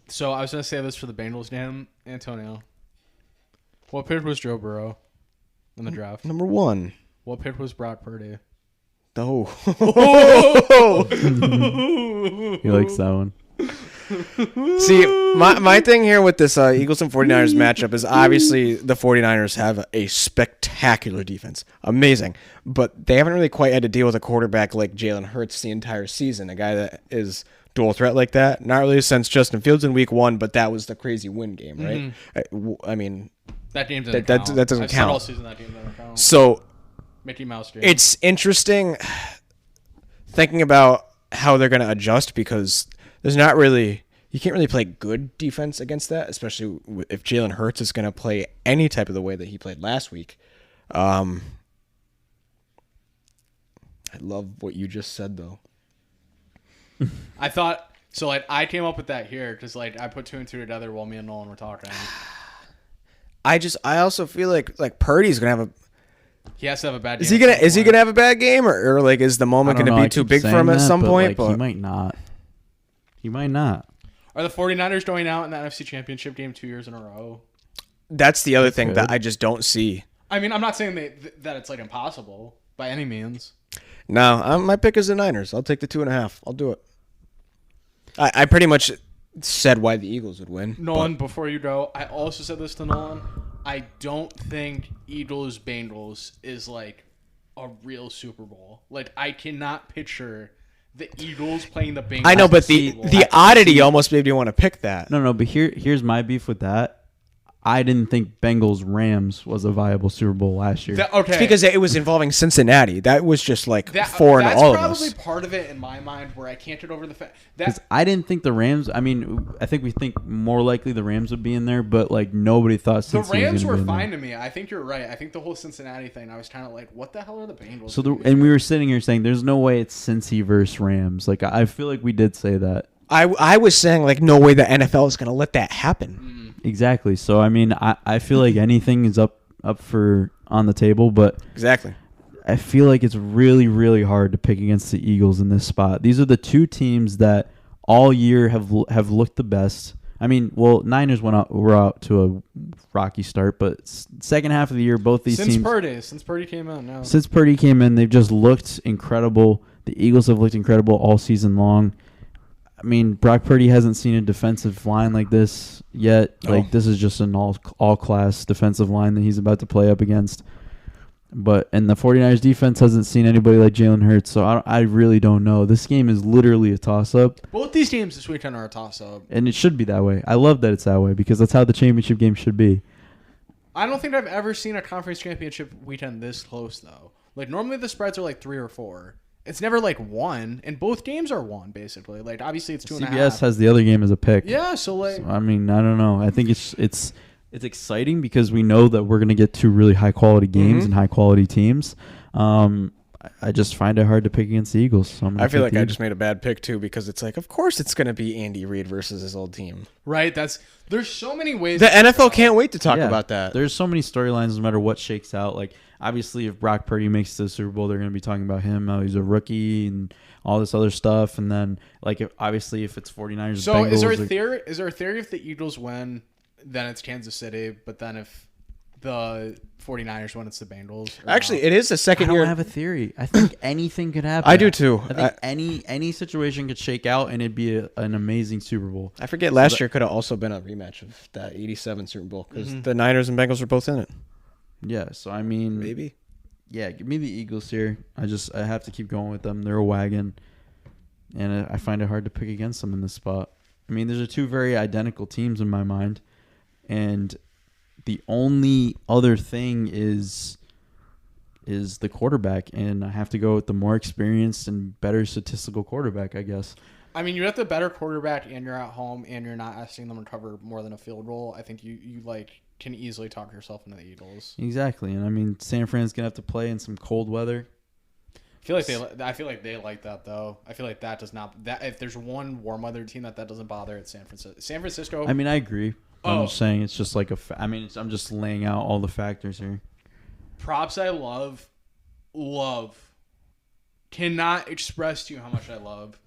So I was gonna say this for the Bengals game, Antonio. What pick was Joe Burrow in the draft? Number 1. What pick was Brock Purdy? Oh. He likes that one. See, my thing here with this Eagles and 49ers matchup is obviously the 49ers have a spectacular defense. Amazing. But they haven't really quite had to deal with a quarterback like Jalen Hurts the entire season, a guy that is dual threat like that. Not really since Justin Fields in week 1, but that was the crazy win game, right? I mean, That game doesn't That count. doesn't I said count. all season that game doesn't count. so Mickey Mouse game. it's interesting thinking about how they're going to adjust, because there's not really, you can't really play good defense against that, especially if Jalen Hurts is going to play any type of the way that he played last week. I love what you just said, though. I thought so. Like I came up with that here because like I put 2 and 2 together while me and Nolan were talking. I also feel like Purdy's gonna have a. He has to have a bad. Is he gonna have a bad game or like is the moment gonna be too big for him at some point? Like, he might not. He might not. Are the 49ers going out in the NFC Championship game 2 years in a row? That's the other thing that I just don't see. I mean, I'm not saying that it's like impossible by any means. No, my pick is the Niners. I'll take the 2.5. I'll do it. I pretty much said why the Eagles would win. Nolan, before you go, I also said this to Nolan. I don't think Eagles-Bengals is like a real Super Bowl. Like, I cannot picture the Eagles playing the Bengals. I know, but the oddity almost made me want to pick that. No, but here's my beef with that. I didn't think Bengals-Rams was a viable Super Bowl last year. Okay. It's because it was involving Cincinnati. That was just like foreign to all of us. That's probably part of it in my mind where I can't get over the fact that I didn't think the Rams. I mean, I think we think more likely the Rams would be in there, but like nobody thought Cincinnati the Rams was were fine there. to me. I think you're right. I think the whole Cincinnati thing. I was kind of like, what the hell are the Bengals? So and we were sitting here saying, "There's no way it's Cincy versus Rams." Like I feel like we did say that. I was saying like no way the NFL is going to let that happen. Exactly. So I mean, I feel like anything is up for on the table, but exactly. I feel like it's really, really hard to pick against the Eagles in this spot. These are the two teams that all year have looked the best. I mean, well, Niners were out to a rocky start, but second half of the year, both these teams since Purdy came in, no. Since Purdy came in, they've just looked incredible. The Eagles have looked incredible all season long. I mean, Brock Purdy hasn't seen a defensive line like this yet. Like this is just an all class defensive line that he's about to play up against. And the 49ers defense hasn't seen anybody like Jalen Hurts, so I really don't know. This game is literally a toss up. Both these games this weekend are a toss up, and it should be that way. I love that it's that way because that's how the championship game should be. I don't think I've ever seen a conference championship weekend this close though. Like normally the spreads are like 3 or 4. It's never like 1, and both games are 1 basically. Like obviously it's 2.5. CBS has the other game as a pick. Yeah, so like I mean, I don't know. I think it's exciting because we know that we're gonna get 2 really high quality games and high quality teams. I just find it hard to pick against the Eagles. So I feel like I just made a bad pick too because it's like, of course it's gonna be Andy Reid versus his old team. Right. There's so many ways. The NFL can't wait to talk about that. There's so many storylines no matter what shakes out. Like obviously, if Brock Purdy makes the Super Bowl, they're going to be talking about him. He's a rookie and all this other stuff. And then, like, if it's 49ers, so Bengals, is there a theory? Is there a theory if the Eagles win, then it's Kansas City, but then if the 49ers win, it's the Bengals? Actually, it is the second year. I don't have a theory. I think anything could happen. I do too. I think any situation could shake out and it'd be an amazing Super Bowl. I forget last year could have also been a rematch of that 87 Super Bowl because the Niners and Bengals were both in it. Yeah, so I mean, maybe. Yeah, give me the Eagles here. I have to keep going with them. They're a wagon, and I find it hard to pick against them in this spot. I mean, there's 2 very identical teams in my mind, and the only other thing is the quarterback, and I have to go with the more experienced and better statistical quarterback, I guess. I mean, you have the better quarterback, and you're at home, and you're not asking them to cover more than a field goal. I think you can easily talk yourself into the Eagles. Exactly, and I mean, San Fran's gonna have to play in some cold weather. I feel like they like that though. I feel like that does not. That if there's one warm weather team that doesn't bother, it's San Francisco. San Francisco. I mean, I agree. I'm just saying it's just like I'm just laying out all the factors here. Props I love. Cannot express to you how much I love.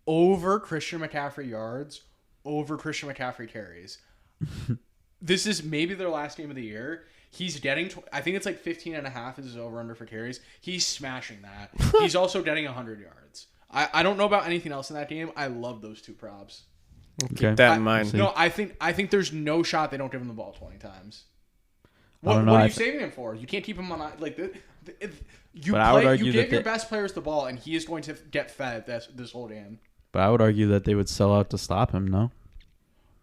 Over Christian McCaffrey yards, over Christian McCaffrey carries. This is maybe their last game of the year. He's getting, I think it's like 15.5 is his over-under for carries. He's smashing that. He's also getting 100 yards. I don't know about anything else in that game. I love those 2 props. Keep that in mind. No, I think there's no shot they don't give him the ball 20 times. What are you saving him for? You can't keep him on like you give your best players the ball, and he is going to get fed this whole game. But I would argue that they would sell out to stop him. No.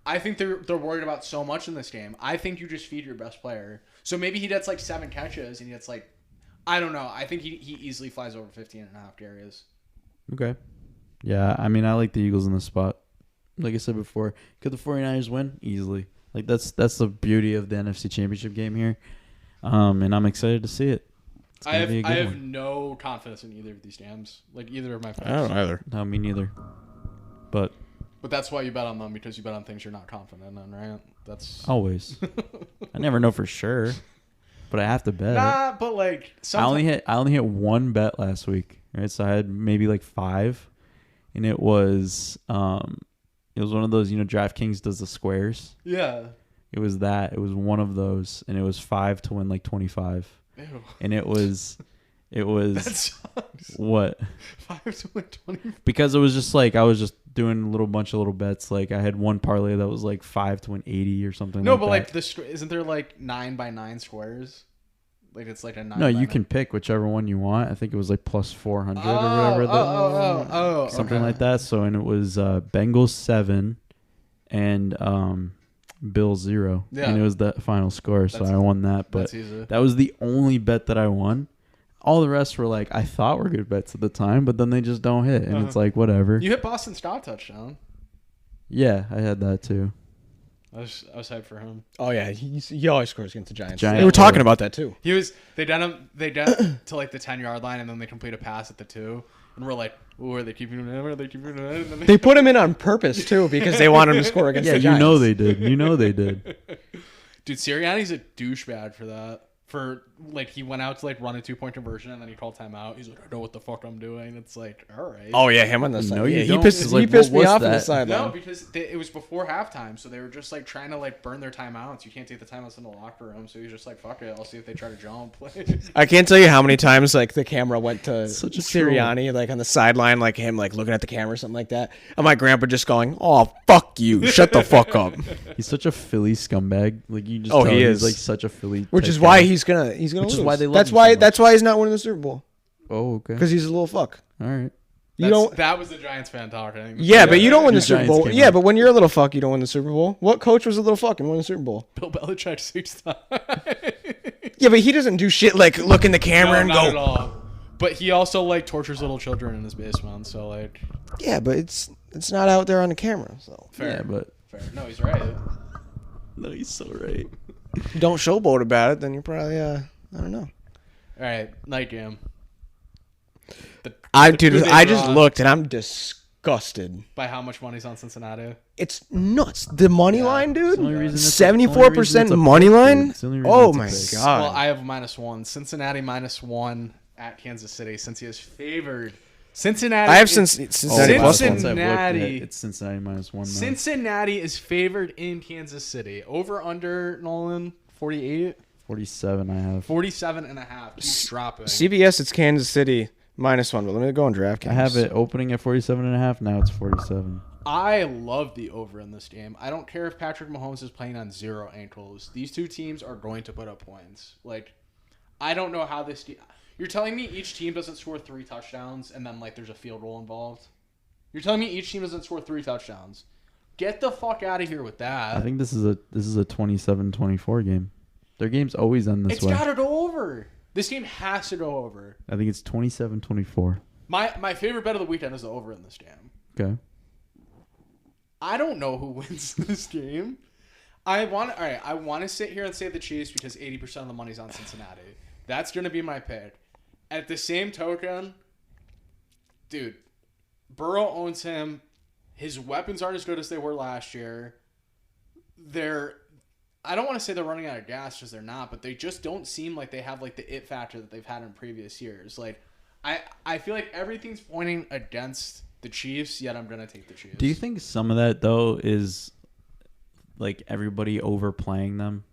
I think they're worried about so much in this game. I think you just feed your best player. So maybe he gets like 7 catches and he gets like, I don't know. I think he easily flies over 15.5 carries. Okay. Yeah, I mean, I like the Eagles in this spot. Like I said before, could the 49ers win? Easily. Like that's the beauty of the NFC Championship game here. And I'm excited to see it. I have no confidence in either of these games. Like either of my picks. I don't either. No, me neither. But that's why you bet on them, because you bet on things you're not confident in, right? That's always. I never know for sure, but I have to bet. Nah, but like I only hit one bet last week, right? So I had maybe like 5, and it was one of those, DraftKings does the squares. Yeah. It was that. It was one of those, and it was 5 to win like 25. Ew. And it was That sucks. What? 5 to win 20. Because it was just like I was just doing a bunch of little bets. Like I had one parlay that was like 5 to win 80 or something. No, like but that. like isn't there like 9 by 9 squares? Like it's like a 9. No, by you 9. can pick whichever one you want. I think it was like plus 400 or whatever. Something like that. So and it was Bengals 7 and Bills 0. Yeah. And it was the final score. So I won that. But easy. that was the only bet that I won. All the rest were like I thought were good bets at the time, but then they just don't hit, and it's like whatever. You hit Boston Scott touchdown. Yeah, I had that too. I was hyped for him. Oh yeah, he always scores against the Giants. Giants. They were talking about that too. They done to like the 10-yard line, and then they complete a pass at the 2, and we're like, "Ooh, are they keeping him in? Are they keeping him in?" And then They put him in on purpose too because they want him to score against Yeah, the Giants. you know they did. You know they did. Dude, Sirianni's a douchebag for that. For like he went out to like run a 2-point conversion, and then he called timeout. He's like, "I know what the fuck I'm doing." It's like, all right. Oh yeah, him on the side. No, you Yeah, don't. he pissed, It's like, he pissed what me was off on the that? sideline. No, because it was before halftime, so they were just like trying to like burn their timeouts. You can't take the timeouts in the locker room, so he's just like, "Fuck it, I'll see if they try to jump." I can't tell you how many times like the camera went to Such a Sirianni, like on the sideline, like him like looking at the camera or something like that. And my grandpa just going, "Oh fuck you, shut the fuck up." He's such a Philly scumbag. Like you just. Oh, tell he he's is. like such a Philly. Which type is why guy. he's gonna Which lose. is why they love That's him why so much. that's why he's not winning the Super Bowl Oh, okay. because he's a little fuck. All right. You don't. That was the Giants fan talking. Yeah, but you don't win the The Super Giants Bowl. came Yeah, out. but when you're a little fuck, you don't win the Super Bowl. What coach was a little fuck and won the Super Bowl? Bill Belichick 6 times. Yeah, but he doesn't do shit like look in the camera and not at go. all. But he also like tortures little children in his basement. So like, Yeah, but it's not out there on the camera. So fair. Yeah, but Fair. No, he's right. no, he's so right. if you don't showboat about it, then you're probably I don't know. All right, night game. Who I they just draw looked and I'm disgusted. by how much money's on Cincinnati. It's nuts. The money line, It's the only dude. reason it's a- 74% it's a money pick, line. dude. It's the only reason Oh it's a my pick. god. Well, I have -1. Cincinnati -1 at Kansas City. Since he is favored. Cincinnati. I have is- Cincinnati Oh, plus wow. one. Once I've looked at it, Cincinnati. It's Cincinnati -1 now. Cincinnati is favored in Kansas City. Over under Nolan 48. 47 I have. 47.5. Keeps dropping. CBS, it's Kansas City -1. But let me go on DraftKings. I have it opening at 47.5. Now it's 47. I love the over in this game. I don't care if Patrick Mahomes is playing on 0 ankles. These two teams are going to put up points. Like, I don't know how this. You're telling me each team doesn't score 3 touchdowns and then like there's a field goal involved? You're telling me each team doesn't score 3 touchdowns? Get the fuck out of here with that. I think this is a 27-24 game. Their games always end this It's way. got to go over. This game has to go over. I think it's 27-24. My favorite bet of the weekend is the over in this game. Okay. I don't know who wins this game. I want to sit here and say the Chiefs because 80% of the money's on Cincinnati. That's going to be my pick. At the same token, dude, Burrow owns him. His weapons aren't as good as they were last year. I don't want to say they're running out of gas because they're not, but they just don't seem like they have like the it factor that they've had in previous years. Like, I feel like everything's pointing against the Chiefs, yet I'm going to take the Chiefs. Do you think some of that though is like everybody overplaying them?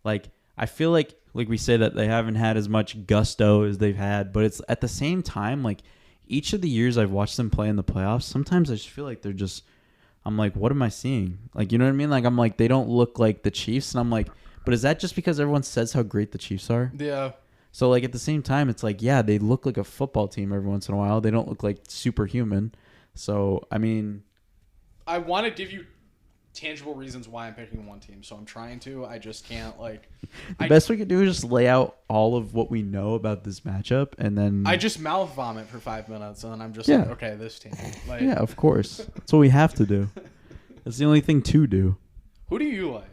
Like I feel like we say that they haven't had as much gusto as they've had, but it's at the same time like each of the years I've watched them play in the playoffs, sometimes I just feel like they're just I'm like, what am I seeing? Like, you know what I mean? Like I'm like they don't look like the Chiefs and I'm like, but is that just because everyone says how great the Chiefs are? Yeah. So like at the same time it's like, yeah, they look like a football team every once in a while. They don't look like superhuman. So, I mean, I want to give you tangible reasons why I'm picking one team, so I'm trying to. I just can't, like... The best we could do is just lay out all of what we know about this matchup, and then... I just mouth vomit for 5 minutes, and then I'm just Yeah. like, okay, this team. Like, Yeah, of course. That's what we have to do. That's the only thing to do. who do you like?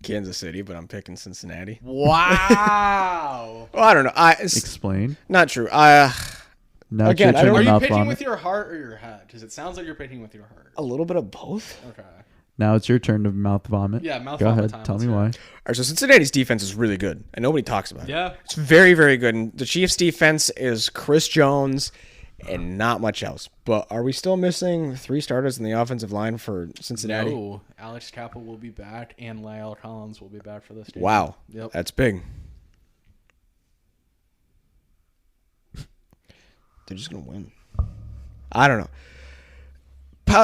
Kansas City, but I'm picking Cincinnati. Wow. Well, I don't know. Explain. Not true. Now Again, it's your turn Are to you mouth picking vomit. with your heart or your head? Because it sounds like you're picking with your heart. A little bit of both. Okay. Now it's your turn to mouth vomit. Yeah, mouth Go vomit ahead. time. Tell Let's me hear why. it. All right, so Cincinnati's defense is really good, and nobody talks about it. Yeah. It's very, very good. And the Chiefs' defense is Chris Jones and not much else. But are we still missing 3 starters in the offensive line for Cincinnati? No. Alex Capel will be back, and Lyle Collins will be back for this game. Wow. Yep. That's big. They're just going to win. I don't know.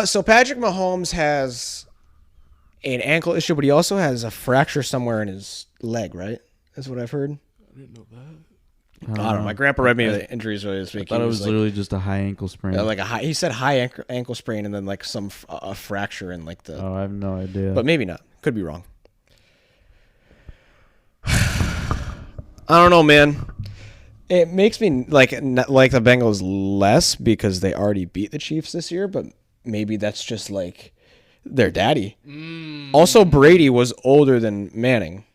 So Patrick Mahomes has an ankle issue, but he also has a fracture somewhere in his leg, right? That's what I've heard. I didn't know that. I don't know. My grandpa read me the injuries earlier this week. I thought He it was like, literally just a high ankle sprain. like a high. He said high ankle sprain and then like some a fracture in like the. Oh, I have no idea. But maybe not. Could be wrong. I don't know, man. It makes me like the Bengals less because they already beat the Chiefs this year, but maybe that's just like their daddy. Also, Brady was older than Manning,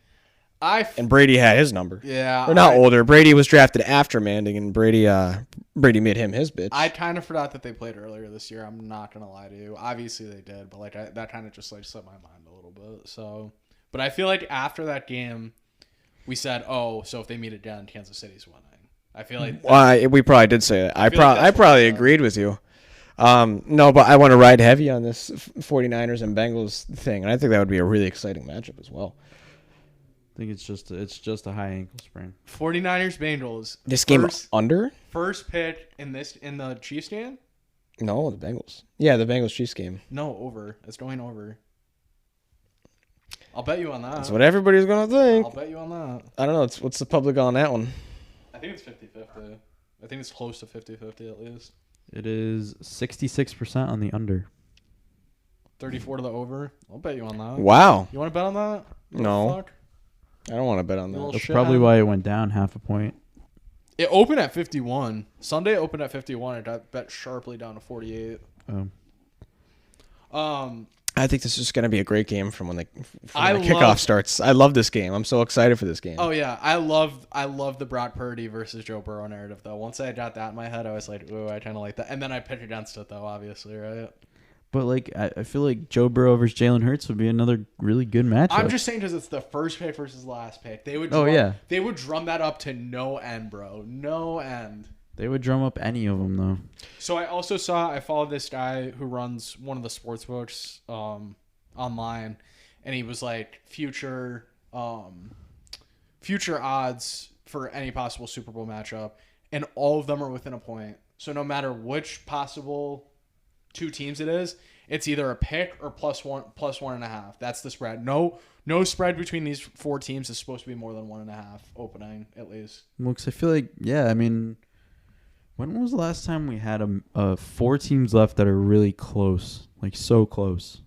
and Brady had his number. Yeah. Or not older. Brady was drafted after Manning, and Brady made him his bitch. I kind of forgot that they played earlier this year. I'm not gonna lie to you. Obviously they did, but like that kind of just like slipped my mind a little bit. So, but I feel like after that game, we said, "Oh, so if they meet again, Kansas City's winning." I feel like we probably did say that. I feel like that's what probably we said. agreed with you. No, but I want to ride heavy on this 49ers and Bengals thing, and I think that would be a really exciting matchup as well. I think it's just a high ankle sprain. 49ers Bengals. This game under? First pick in the Chiefs game? No, the Bengals. Yeah, the Bengals Chiefs game. No, over. It's going over. I'll bet you on that. That's what everybody's gonna think. I'll bet you on that. I don't know. What's the public on that one? I think it's 50-50. I think it's close to 50-50 at least. It is 66% on the under. 34 to the over. I'll bet you on that. Wow. You want to bet on that? You No. fuck? I don't want to bet on Little that. That's shit. probably why it went down half a point. It opened at 51. Sunday opened at 51. It got bet sharply down to 48. I think this is going to be a great game from when the I kickoff love- starts. I love this game. I'm so excited for this game. Oh yeah, I love the Brock Purdy versus Joe Burrow narrative though. Once I got that in my head, I was like, ooh, I kind of like that. And then I picked against it though, obviously, right? But like, I feel like Joe Burrow versus Jalen Hurts would be another really good matchup. I'm just saying because it's the first pick versus last pick. They would. They would drum that up to no end, bro. No end. They would drum up any of them though. So I followed this guy who runs one of the sports books online, and he was like future odds for any possible Super Bowl matchup, and all of them are within a point. So no matter which possible 2 teams it is, it's either a pick or plus 1.5. That's the spread. No spread between these 4 teams is supposed to be more than 1.5 opening at least. Well, 'cause I feel like, I mean, when was the last time we had 4 teams left that are really close, like so close?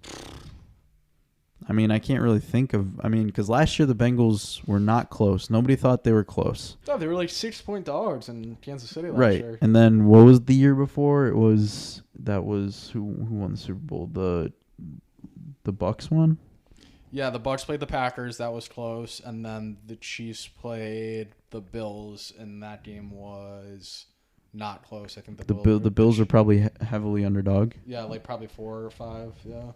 I mean, I can't really think of. I mean, because last year the Bengals were not close. Nobody thought they were close. No, they were like 6-point dogs in Kansas City last Right. year. And then what was the year before? Who won the Super Bowl? The Bucks won? Yeah, the Bucks played the Packers. That was close. And then the Chiefs played the Bills, and that game was not close. I think The Bills are probably heavily underdog. Yeah, like probably 4 or 5. Yeah.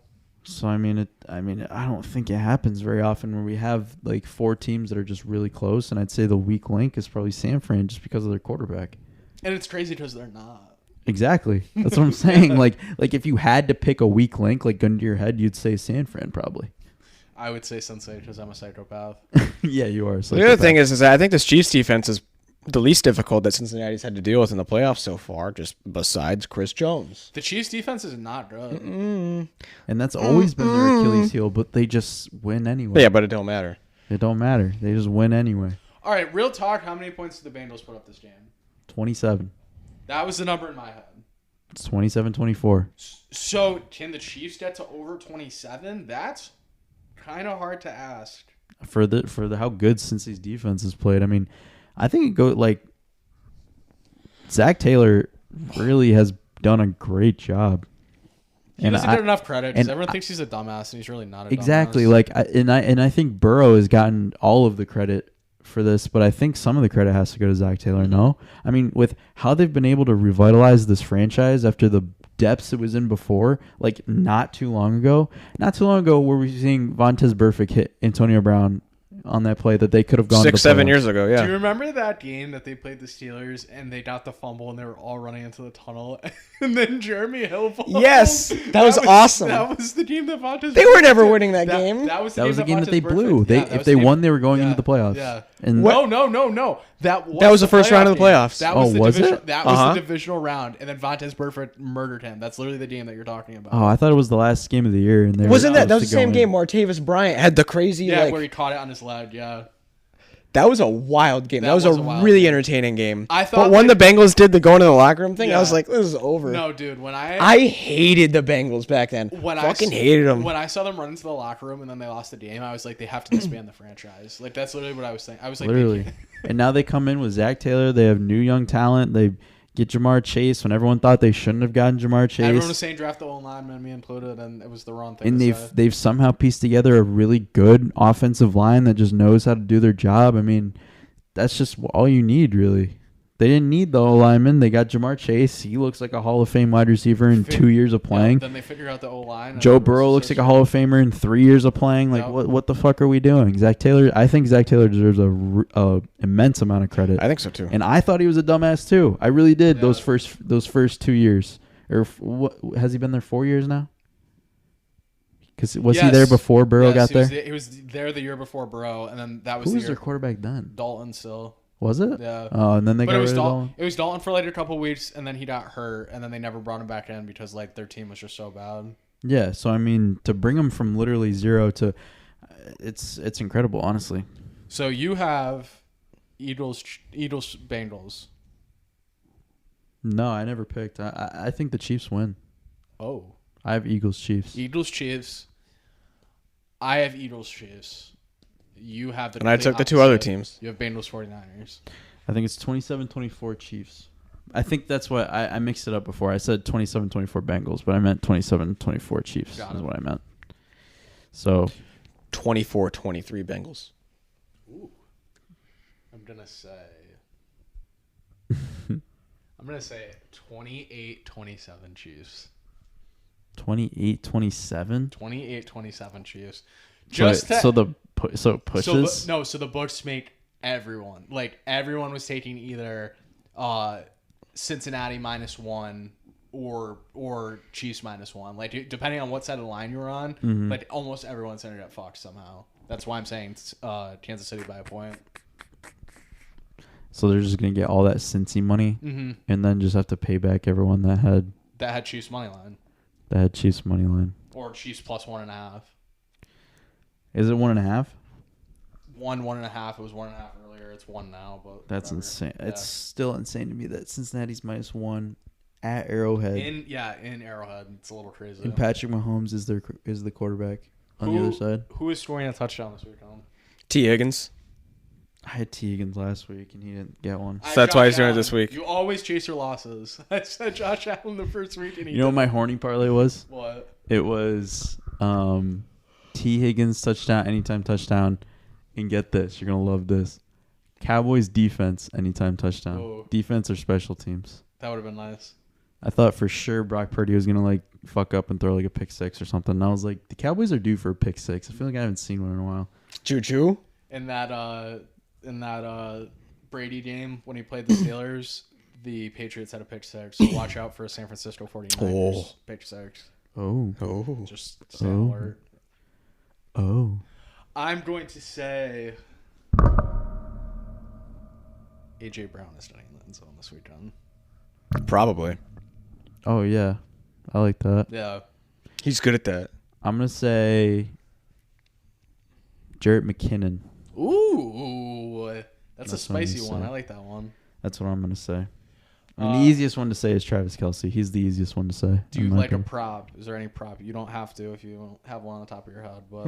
So I mean, I don't think it happens very often where we have like 4 teams that are just really close, and I'd say the weak link is probably San Fran just because of their quarterback. And it's crazy because they're not. Exactly. That's what I'm saying. Like if you had to pick a weak link, like gun to your head, you'd say San Fran probably. I would say Sensei because I'm a psychopath. Yeah, you are. The other thing is I think this Chiefs defense is the least difficult that Cincinnati's had to deal with in the playoffs so far, just besides Chris Jones. The Chiefs defense is not good. And that's always been their Achilles heel, but they just win anyway. Yeah, but it don't matter. It don't matter. They just win anyway. All right, real talk. How many points did the Bengals put up this game? 27. That was the number in my head. It's 27-24. So can the Chiefs get to over 27? That's kind of hard to ask. For the how good Cincy's defense has played. I mean, I think it go like Zach Taylor really has done a great job. He doesn't get enough credit because everyone thinks he's a dumbass, and he's really not a exactly. dumbass. I think Burrow has gotten all of the credit for this, but I think some of the credit has to go to Zach Taylor. No, I mean, with how they've been able to revitalize this franchise after the depths it was in before, like not too long ago where we seeing Vontez Burfict hit Antonio Brown on that play that they could have gone 6-7 years ago. Yeah. Do you remember that game that they played the Steelers and they got the fumble and they were all running into the tunnel and then Jeremy Hill fumbled? Yes, that was awesome. That was the game that Vontez. They were never winning that game. That was the game that they Vontez blew. Burfict. If they won, they were going into the playoffs. Yeah. And No. That was the first round of the playoffs. That was was it? That was the divisional round, and then Vontez Burfict murdered him. That's literally the game that you're talking about. Oh, I thought it was the last game of the year, and Wasn't that was the same game? Martavis Bryant had the crazy where he caught it on his leg. Yeah. That was a wild game. That was a really entertaining game. I thought but when the Bengals did the going to the locker room thing, I was like, this is over. No, dude. I hated the Bengals back then. Hated them. When I saw them run into the locker room and then they lost the game, I was like, they have to disband the franchise. Like, that's literally what I was saying. I was like, literally. And now they come in with Zach Taylor. They have new young talent. They get Jamar Chase when everyone thought they shouldn't have gotten Jamar Chase. Everyone was saying draft the lineman, me included, and it was the wrong thing. And they've somehow pieced together a really good offensive line that just knows how to do their job. I mean, that's just all you need, really. They didn't need the O-lineman. They got Jamar Chase. He looks like a Hall of Fame wide receiver in 2 years of playing. Then they figure out the O-line. Joe Burrow looks like a Hall of Famer in 3 years of playing. Like, what the fuck are we doing? Zach Taylor, I think Zach Taylor deserves a immense amount of credit. I think so, too. And I thought he was a dumbass, too. I really did those first 2 years. Or what, has he been there 4 years now? Because was he there before Burrow got there? He was there the year before Burrow, and then that was Who was their quarterback then? Dalton still. Was it? Yeah. Oh, and then they got rid of Dalton. It was Dalton for like a couple weeks, and then he got hurt, and then they never brought him back in because like their team was just so bad. Yeah, so I mean, to bring him from literally zero to, it's incredible, honestly. So you have Eagles, Bengals. No, I never picked. I think the Chiefs win. Oh. I have Eagles, Chiefs. Eagles, Chiefs. I have Eagles, Chiefs. You have the. And I took the two other teams. You have Bengals, 49ers. I think it's 27-24 Chiefs. I think that's what I mixed it up before. I said 27-24 Bengals, but I meant 27-24 Chiefs is what I meant. So 24-23 Bengals. Ooh. I'm going to say 28-27 Chiefs. 28-27? 28-27 Chiefs. So it pushes? So the books make everyone. Like, everyone was taking either Cincinnati -1 or Chiefs -1. Like, depending on what side of the line you were on, like, almost everyone's ended up fucked somehow. That's why I'm saying Kansas City by a point. So they're just going to get all that Cincy money and then just have to pay back everyone that had Chiefs money line. That had Chiefs money line. Or Chiefs plus 1.5. Is it 1.5? 1.5. It was 1.5 earlier. It's 1 now, but that's whatever. insane. Yeah. It's still insane to me that Cincinnati's -1 at Arrowhead. In Arrowhead, it's a little crazy. And Patrick Mahomes is the quarterback on the other side. Who is scoring a touchdown this week, Colin? T. Higgins. I had T. Higgins last week and he didn't get one. So that's why he's doing it this week. You always chase your losses. I said Josh Allen the first week, and you know what my horny parlay was? What? It was T. Higgins touchdown, anytime touchdown, and get this, you're gonna love this. Cowboys defense, anytime touchdown. Oh. Defense or special teams. That would have been nice. I thought for sure Brock Purdy was gonna like fuck up and throw like a pick six or something. And I was like, the Cowboys are due for a pick six. I feel like I haven't seen one in a while. Juju. In that Brady game when he played the Steelers, the Patriots had a pick six. So watch out for a San Francisco 49ers pick six. Oh. Just stay alert. Oh. I'm going to say AJ Brown is starting in the end zone this weekend. Probably. Oh yeah, I like that. Yeah, he's good at that. I'm gonna say Jarrett McKinnon. Ooh, that's a spicy one. I like that one. That's what I'm gonna say. I mean, the easiest one to say is Travis Kelce. He's the easiest one to say. Do you like a prop? Is there any prop? You don't have to if you don't have one on the top of your head. But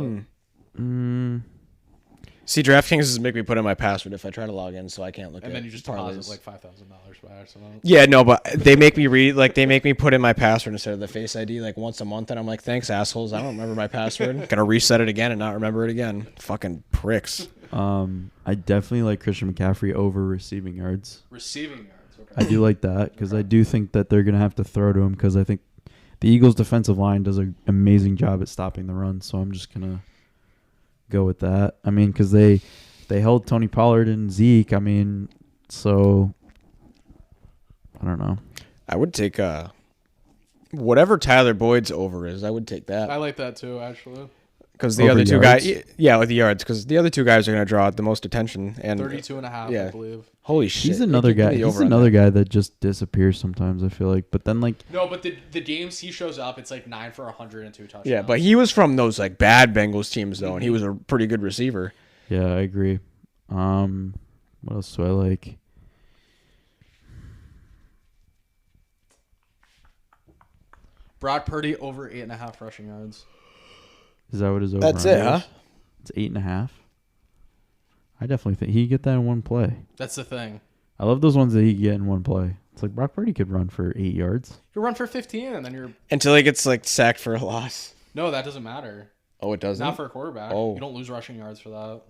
See, DraftKings is make me put in my password if I try to log in, so I can't look at. And then you just parlays. deposit like $5,000 by accident. Yeah, no, but they make me put in my password instead of the Face ID like once a month, and I'm like, thanks, assholes. I don't remember my password. Gonna reset it again and not remember it again. Fucking pricks. I definitely like Christian McCaffrey over receiving yards. Receiving yards. Okay. I do like that because I do think that they're gonna have to throw to him because I think the Eagles' defensive line does an amazing job at stopping the run. So I'm just gonna go with that. I mean, because they held Tony Pollard and Zeke. I mean, so I don't know. I would take whatever Tyler Boyd's over is. I would take that. I like that too, actually. Because the Over other two yards? guys, yeah, with the yards, because the other two guys are going to draw the most attention. And 32.5, yeah. I believe. Holy shit! He's another Give me guy. the He's over on another that. guy that just disappears sometimes. I feel like, but then like No, but the games he shows up, it's like 9 for 102 touchdowns. Yeah, but he was from those like bad Bengals teams though, and he was a pretty good receiver. yeah, I agree. What else do I like? Brock Purdy over 8.5 rushing yards. Is that what his over? That's it, huh? It's 8.5. I definitely think he could get that in one play. That's the thing. I love those ones that he can get in one play. It's like Brock Purdy could run for 8 yards. You run for 15, and then you're. Until he gets like sacked for a loss. No, that doesn't matter. Oh, it doesn't. Not for a quarterback. Oh. You don't lose rushing yards for that.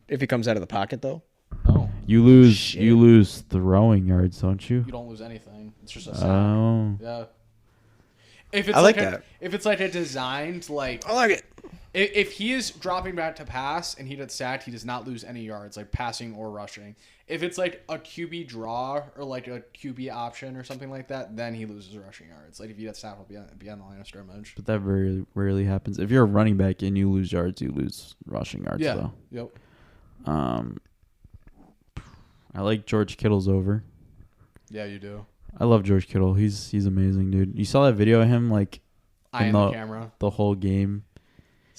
If he comes out of the pocket though. No, You lose. Shit. You lose throwing yards, don't you? you don't lose anything. It's just a sack. Oh. Yeah. If it's I like a, that. If it's like a designed like I like it. if he is dropping back to pass and he gets sacked, he does not lose any yards, like passing or rushing. If it's like a QB draw or like a QB option or something like that, then he loses rushing yards. Like if he gets sacked, he'll be on the line of scrimmage. But that very rarely happens. If you're a running back and you lose yards, you lose rushing yards. Yeah. Though. Yep. I like George Kittle's over. Yeah, you do. I love George Kittle. He's amazing, dude. You saw that video of him like Eyeing in the camera. the whole game.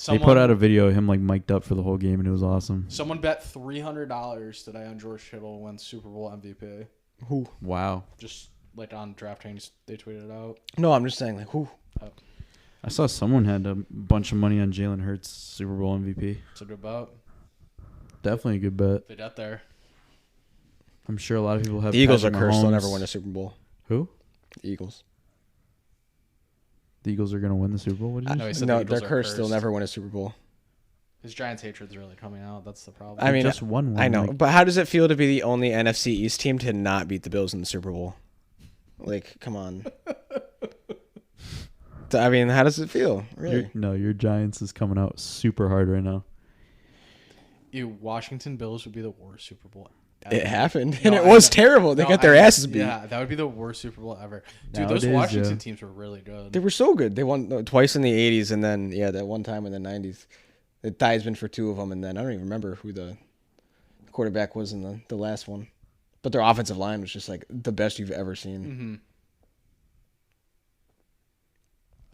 They put out a video of him like mic'd up for the whole game, and it was awesome. Someone bet $300 today on George Kittle wins Super Bowl MVP. Who? Wow. Just like on DraftKings, they tweeted it out. No, I'm just saying like who. I saw someone had a bunch of money on Jalen Hurts Super Bowl MVP. It's a good bet. Definitely a good bet. They bet there. I'm sure a lot of people have. The Eagles are Patrick cursed. They'll Mahomes. never win a Super Bowl. Who? The Eagles. The Eagles are gonna win the Super Bowl. What did you No, he say? said No, the Eagles they're are cursed. They'll cursed. never win a Super Bowl. His Giants hatred's really coming out. That's the problem. I mean, just won one. I know, like- but how does it feel to be the only NFC East team to not beat the Bills in the Super Bowl? Like, come on. I mean, how does it feel? Really? your Giants is coming out super hard right now. Washington Bills would be the worst Super Bowl. It happened, No, and it I was know. terrible. They No, got their I- asses beat. Yeah, that would be the worst Super Bowl ever. Dude, those Nowadays, Washington yeah. teams were really good. They were so good. They won twice in the 80s, and then, yeah, that one time in the 90s. The Theismann for two of them, and then I don't even remember who the quarterback was in the last one. But their offensive line was just like the best you've ever seen.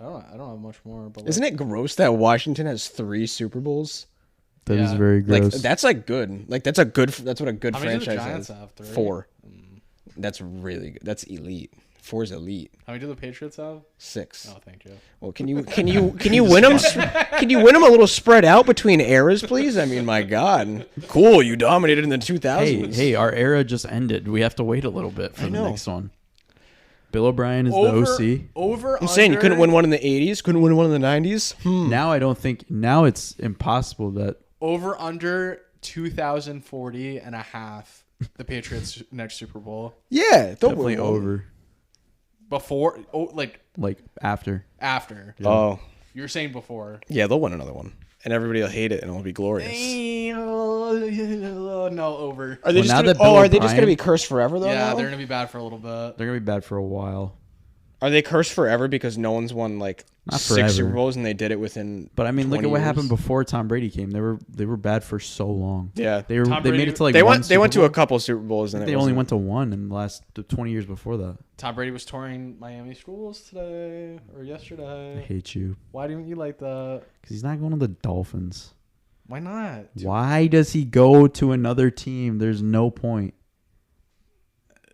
Mm-hmm. I don't have much more. But Isn't it gross that Washington has 3 Super Bowls? That is Yeah. very gross. Like that's like good. Like that's what a good How many do the franchise Giants has. have? 3? 4. That's really good. That's elite. 4 is elite. How many do the Patriots have? 6. Oh, thank you. Well, can you win them? Can you win them a little spread out between eras, please? I mean, my God, cool. You dominated in the 2000s. hey, our era just ended. We have to wait a little bit for I the know. next one. Bill O'Brien is the OC. Over. I'm saying you couldn't win one in the 80s, couldn't win one in the 90s. Now I don't think. Now it's impossible that. Over under 2,040 and a half. The Patriots next Super Bowl. Yeah, they'll Definitely win one. over. Before, Like after. after. Yeah. Oh, You were saying before. yeah, they'll win another one, and everybody will hate it, and it'll be glorious. No, over. Are they Well, just now gonna, that Bill are they just gonna O'Brien- be cursed forever though? Yeah, now? they're gonna be bad for a little bit. They're gonna be bad for a while. Are they cursed forever because no one's won like Not 6 forever. Super Bowls and they did it within? But I mean, look 20 at what years? happened before Tom Brady came. They were bad for so long. Yeah, They Tom made Brady- it to like they one went to Super a Bowl. couple Super Bowls and They only went to one in the last 20 years before that. Tom Brady was touring Miami schools today or I yesterday. hate you Why didn't you like that? because he's not going to the Dolphins. Why not? Why does he go to another team? There's no point.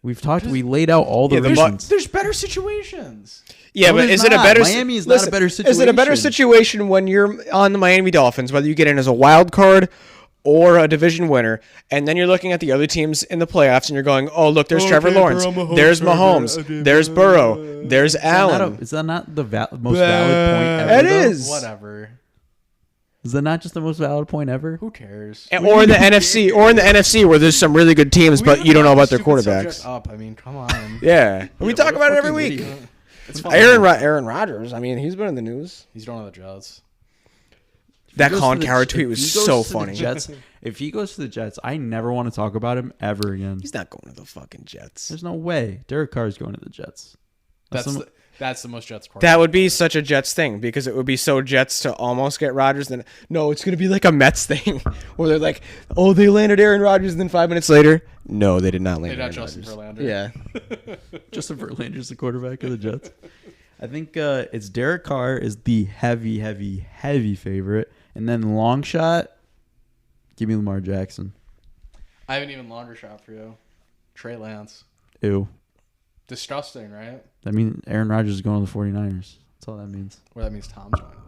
We laid out all the Yeah, the reasons. There's better situations. Yeah, No, but there's is it a not. better? Miami is not a better Is it a better situation. situation when you're on the Miami Dolphins, whether you get in as a wild card or a division winner, and then you're looking at the other teams in the playoffs, and you're going, "Oh, look, there's Trevor Lawrence, there's Mahomes, there's Burrow, there's Allen." Is that not the most valid point ever? It though? is. Whatever. Is that not just the most valid point ever? Who cares? Or in the NFC, where there's some really good teams, but you don't know about their quarterbacks. Up. I mean, come on. Yeah, we talk about it every week. It's fine. Aaron Rodgers. I mean, he's been in the news. He's going to the Jets. That Colin Cowherd tweet was so funny. If he goes to the Jets, I never want to talk about him ever again. He's not going to the fucking Jets. There's no way. Derek Carr is going to the Jets. That's the most Jets quarterback. That would be such a Jets thing because it would be so Jets to almost get Rodgers. Then no, it's going to be like a Mets thing where they're like, oh, they landed Aaron Rodgers, and then 5 minutes later, no, they did not land Aaron Justin Rodgers. Verlander. Yeah. Justin Verlander's the quarterback of the Jets. I think it's Derek Carr is the heavy favorite. And then long shot, give me Lamar Jackson. I have an even longer shot for you. Trey Lance. Ew. Disgusting, right? That means Aaron Rodgers is going to the 49ers. That's all that means. Or that means Tom's going to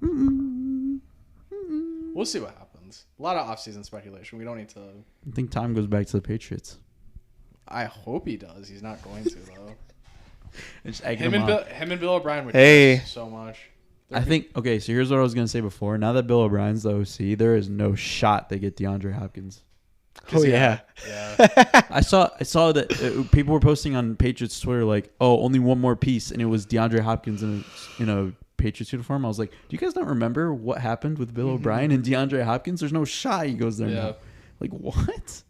the 49ers. We'll see what happens. A lot of offseason speculation. We don't need to... I think Tom goes back to the Patriots. I hope he does. He's not going to, though. Him and Bill O'Brien would Hey. do so much. I think, okay, so here's what I was going to say before. Now that Bill O'Brien's the OC, there is no shot they get DeAndre Hopkins. Oh, yeah. I saw that people were posting on Patriots Twitter like, oh, only one more piece, and it was DeAndre Hopkins in a Patriots uniform. I was like, do you guys not remember what happened with Bill O'Brien and DeAndre Hopkins? There's no shot he goes there now. Like, what?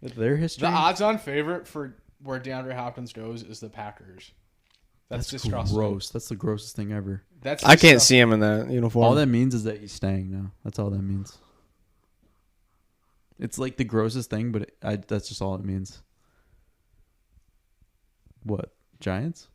Their history? The odds-on favorite for where DeAndre Hopkins goes is the Packers. That's disgusting. Gross. That's the grossest thing ever. I can't see him in that uniform. All that means is that he's staying now. That's all that means. It's like the grossest thing, but that's just all it means. What? Giants?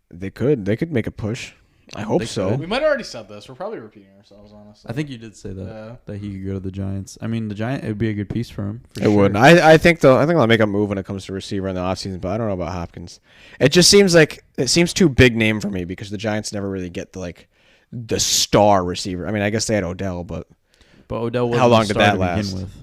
They could make a push. I hope so. We might have already said this. We're probably repeating ourselves, honestly. I think you did say that he could go to the Giants. I mean, it would be a good piece for him. It would. I think they'll make a move when it comes to receiver in the offseason, but I don't know about Hopkins. It just seems too big name for me because the Giants never really get the star receiver. I mean, I guess they had Odell, but Odell wasn't how long a did star that to last? begin with.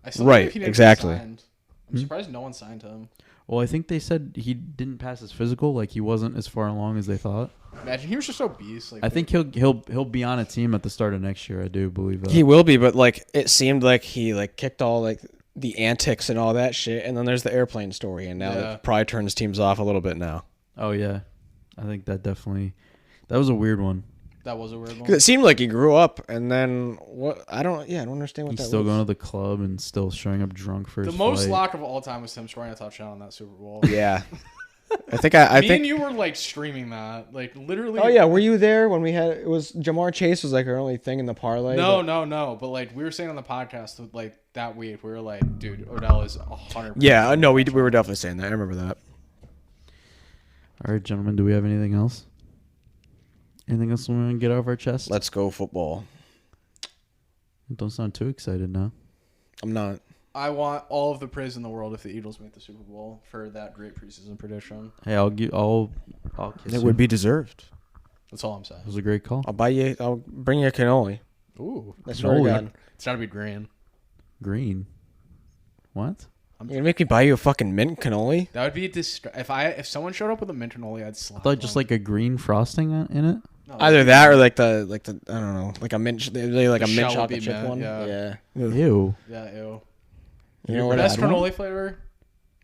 I still Right, think he didn't exactly. get signed. I'm surprised no one signed him. Well, I think they said he didn't pass his physical, like he wasn't as far along as they thought. Imagine he was just obese. I think he'll be on a team at the start of next year. I do believe that. He will be, but it seemed like he kicked all the antics and all that shit, and then there's the airplane story, and now that probably turns teams off a little bit now. Oh yeah, I think that was a weird one. That was a weird one. Because it seemed like he grew up, and then what? I don't understand what He's that still was. going to the club and still showing up drunk for his most flight. lock of all time was him scoring a touchdown on that Super Bowl. Yeah. I think I Me think and you were streaming that, literally. Oh yeah, were you there when we had it? Was Jamar Chase was our only thing in the parlay? No. But we were saying on the podcast that week, we were like, dude, Odell is 100%. Yeah, no, we were definitely saying that. I remember that. All right, gentlemen, do we have anything else? Anything else we want to get off our chest? Let's go football. Don't sound too excited now. I'm not. I want all of the praise in the world if the Eagles make the Super Bowl for that great preseason prediction. Hey, I'll kiss It you. would be deserved. That's all I'm saying. It was a great call. I'll bring you a cannoli. Ooh, That's Cannoli. what I got. it's gotta be green. Green. What? You're gonna make me buy you a fucking mint cannoli? That would be if someone showed up with a mint cannoli, I'd slap. I thought just them. a green frosting in it. No, Either that or the I don't know, like a mint, really like a mint shell would chocolate be chip mint, one. yeah. Ew. Yeah, ew. You know what? Best I'd want? cannoli flavor?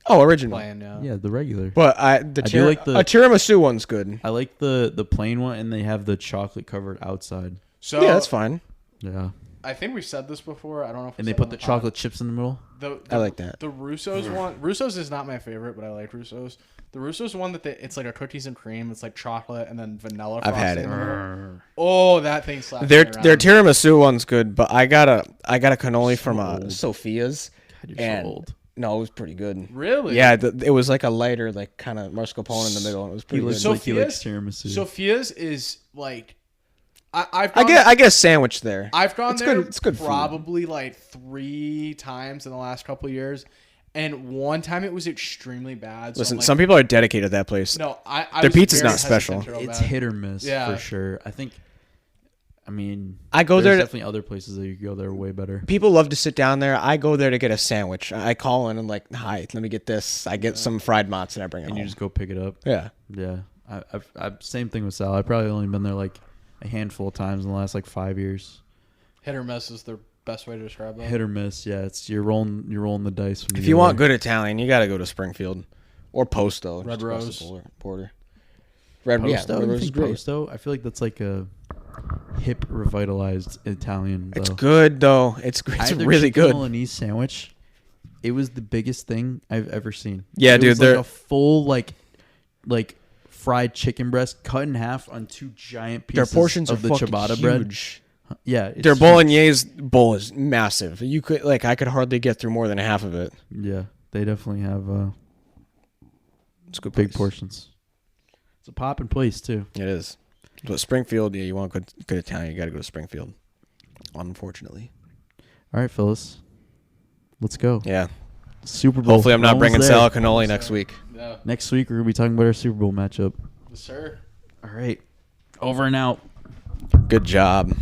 Oh, original. Plain, yeah. Yeah, the regular. But the do like the- a tiramisu one's good. I like the plain one, and they have the chocolate covered outside. So Yeah, that's fine. Yeah. I think we've said this before. I don't know if we And they said it put on the pod. chocolate chips in the middle. I like that. The Russo's one. Russo's is not my favorite, but I like Russo's. The Russo's one it's like a cookies and cream. It's like chocolate and then vanilla. I've had frosting it. in the middle. Oh, that thing slaps. Their me around. tiramisu one's good, but I got a cannoli from old. Sophia's. God, you're And so old. no, it was pretty good. Really? Yeah, it was like a lighter, kind of mascarpone in the middle, and it was He pretty looks good. like he likes Sophia's- tiramisu. Sophia's is like. I've I gone get a sandwich there. I've gone It's there good- it's good food. probably 3 times in the last couple of years, and one time it was extremely bad. So Listen, I'm some people are dedicated to that place. No, I Their was pizza's very not special. hesitant to go It's back. hit or miss Yeah. for sure. I I mean, I go there's there. definitely other places that you could go that are way better. People love to sit down there. I go there to get a sandwich. I call in and like, hi, let me get this. I get some fried mozz and I bring it And you home. just go pick it up. Yeah. Yeah. I've same thing with Sal. I've probably only been there like a handful of times in the last like 5 years. Hit or miss is the best way to describe that. Hit or miss, yeah. It's you're rolling the dice. When If you you go want there. good Italian, you got to go to Springfield or Posto. Red just across the Rose. border. Red Posto, Red you Rose is think great. Posto? I feel like that's like a hip, revitalized Italian. It's though. good though. It's I had their really chicken good. Milanese sandwich. It was the biggest thing I've ever seen. Yeah, it dude, was they're- like a full like fried chicken breast cut in half on 2 giant Their pieces portions of are the fucking ciabatta bread. huge. Yeah, it's Their huge. bolognese bowl is massive. You could I could hardly get through more than half of it. Yeah, they definitely have It's a good big place. portions. It's a poppin' place too. It is. But Springfield, yeah, you want good Italian, you got to go to Springfield. Unfortunately. All right, Phyllis, let's go. Yeah. Super Bowl. Hopefully, I'm not We're bringing almost there. Sal cannoli next week. Yeah. Next week we're gonna be talking about our Super Bowl matchup. Yes, sir. All right, over and out. Good job.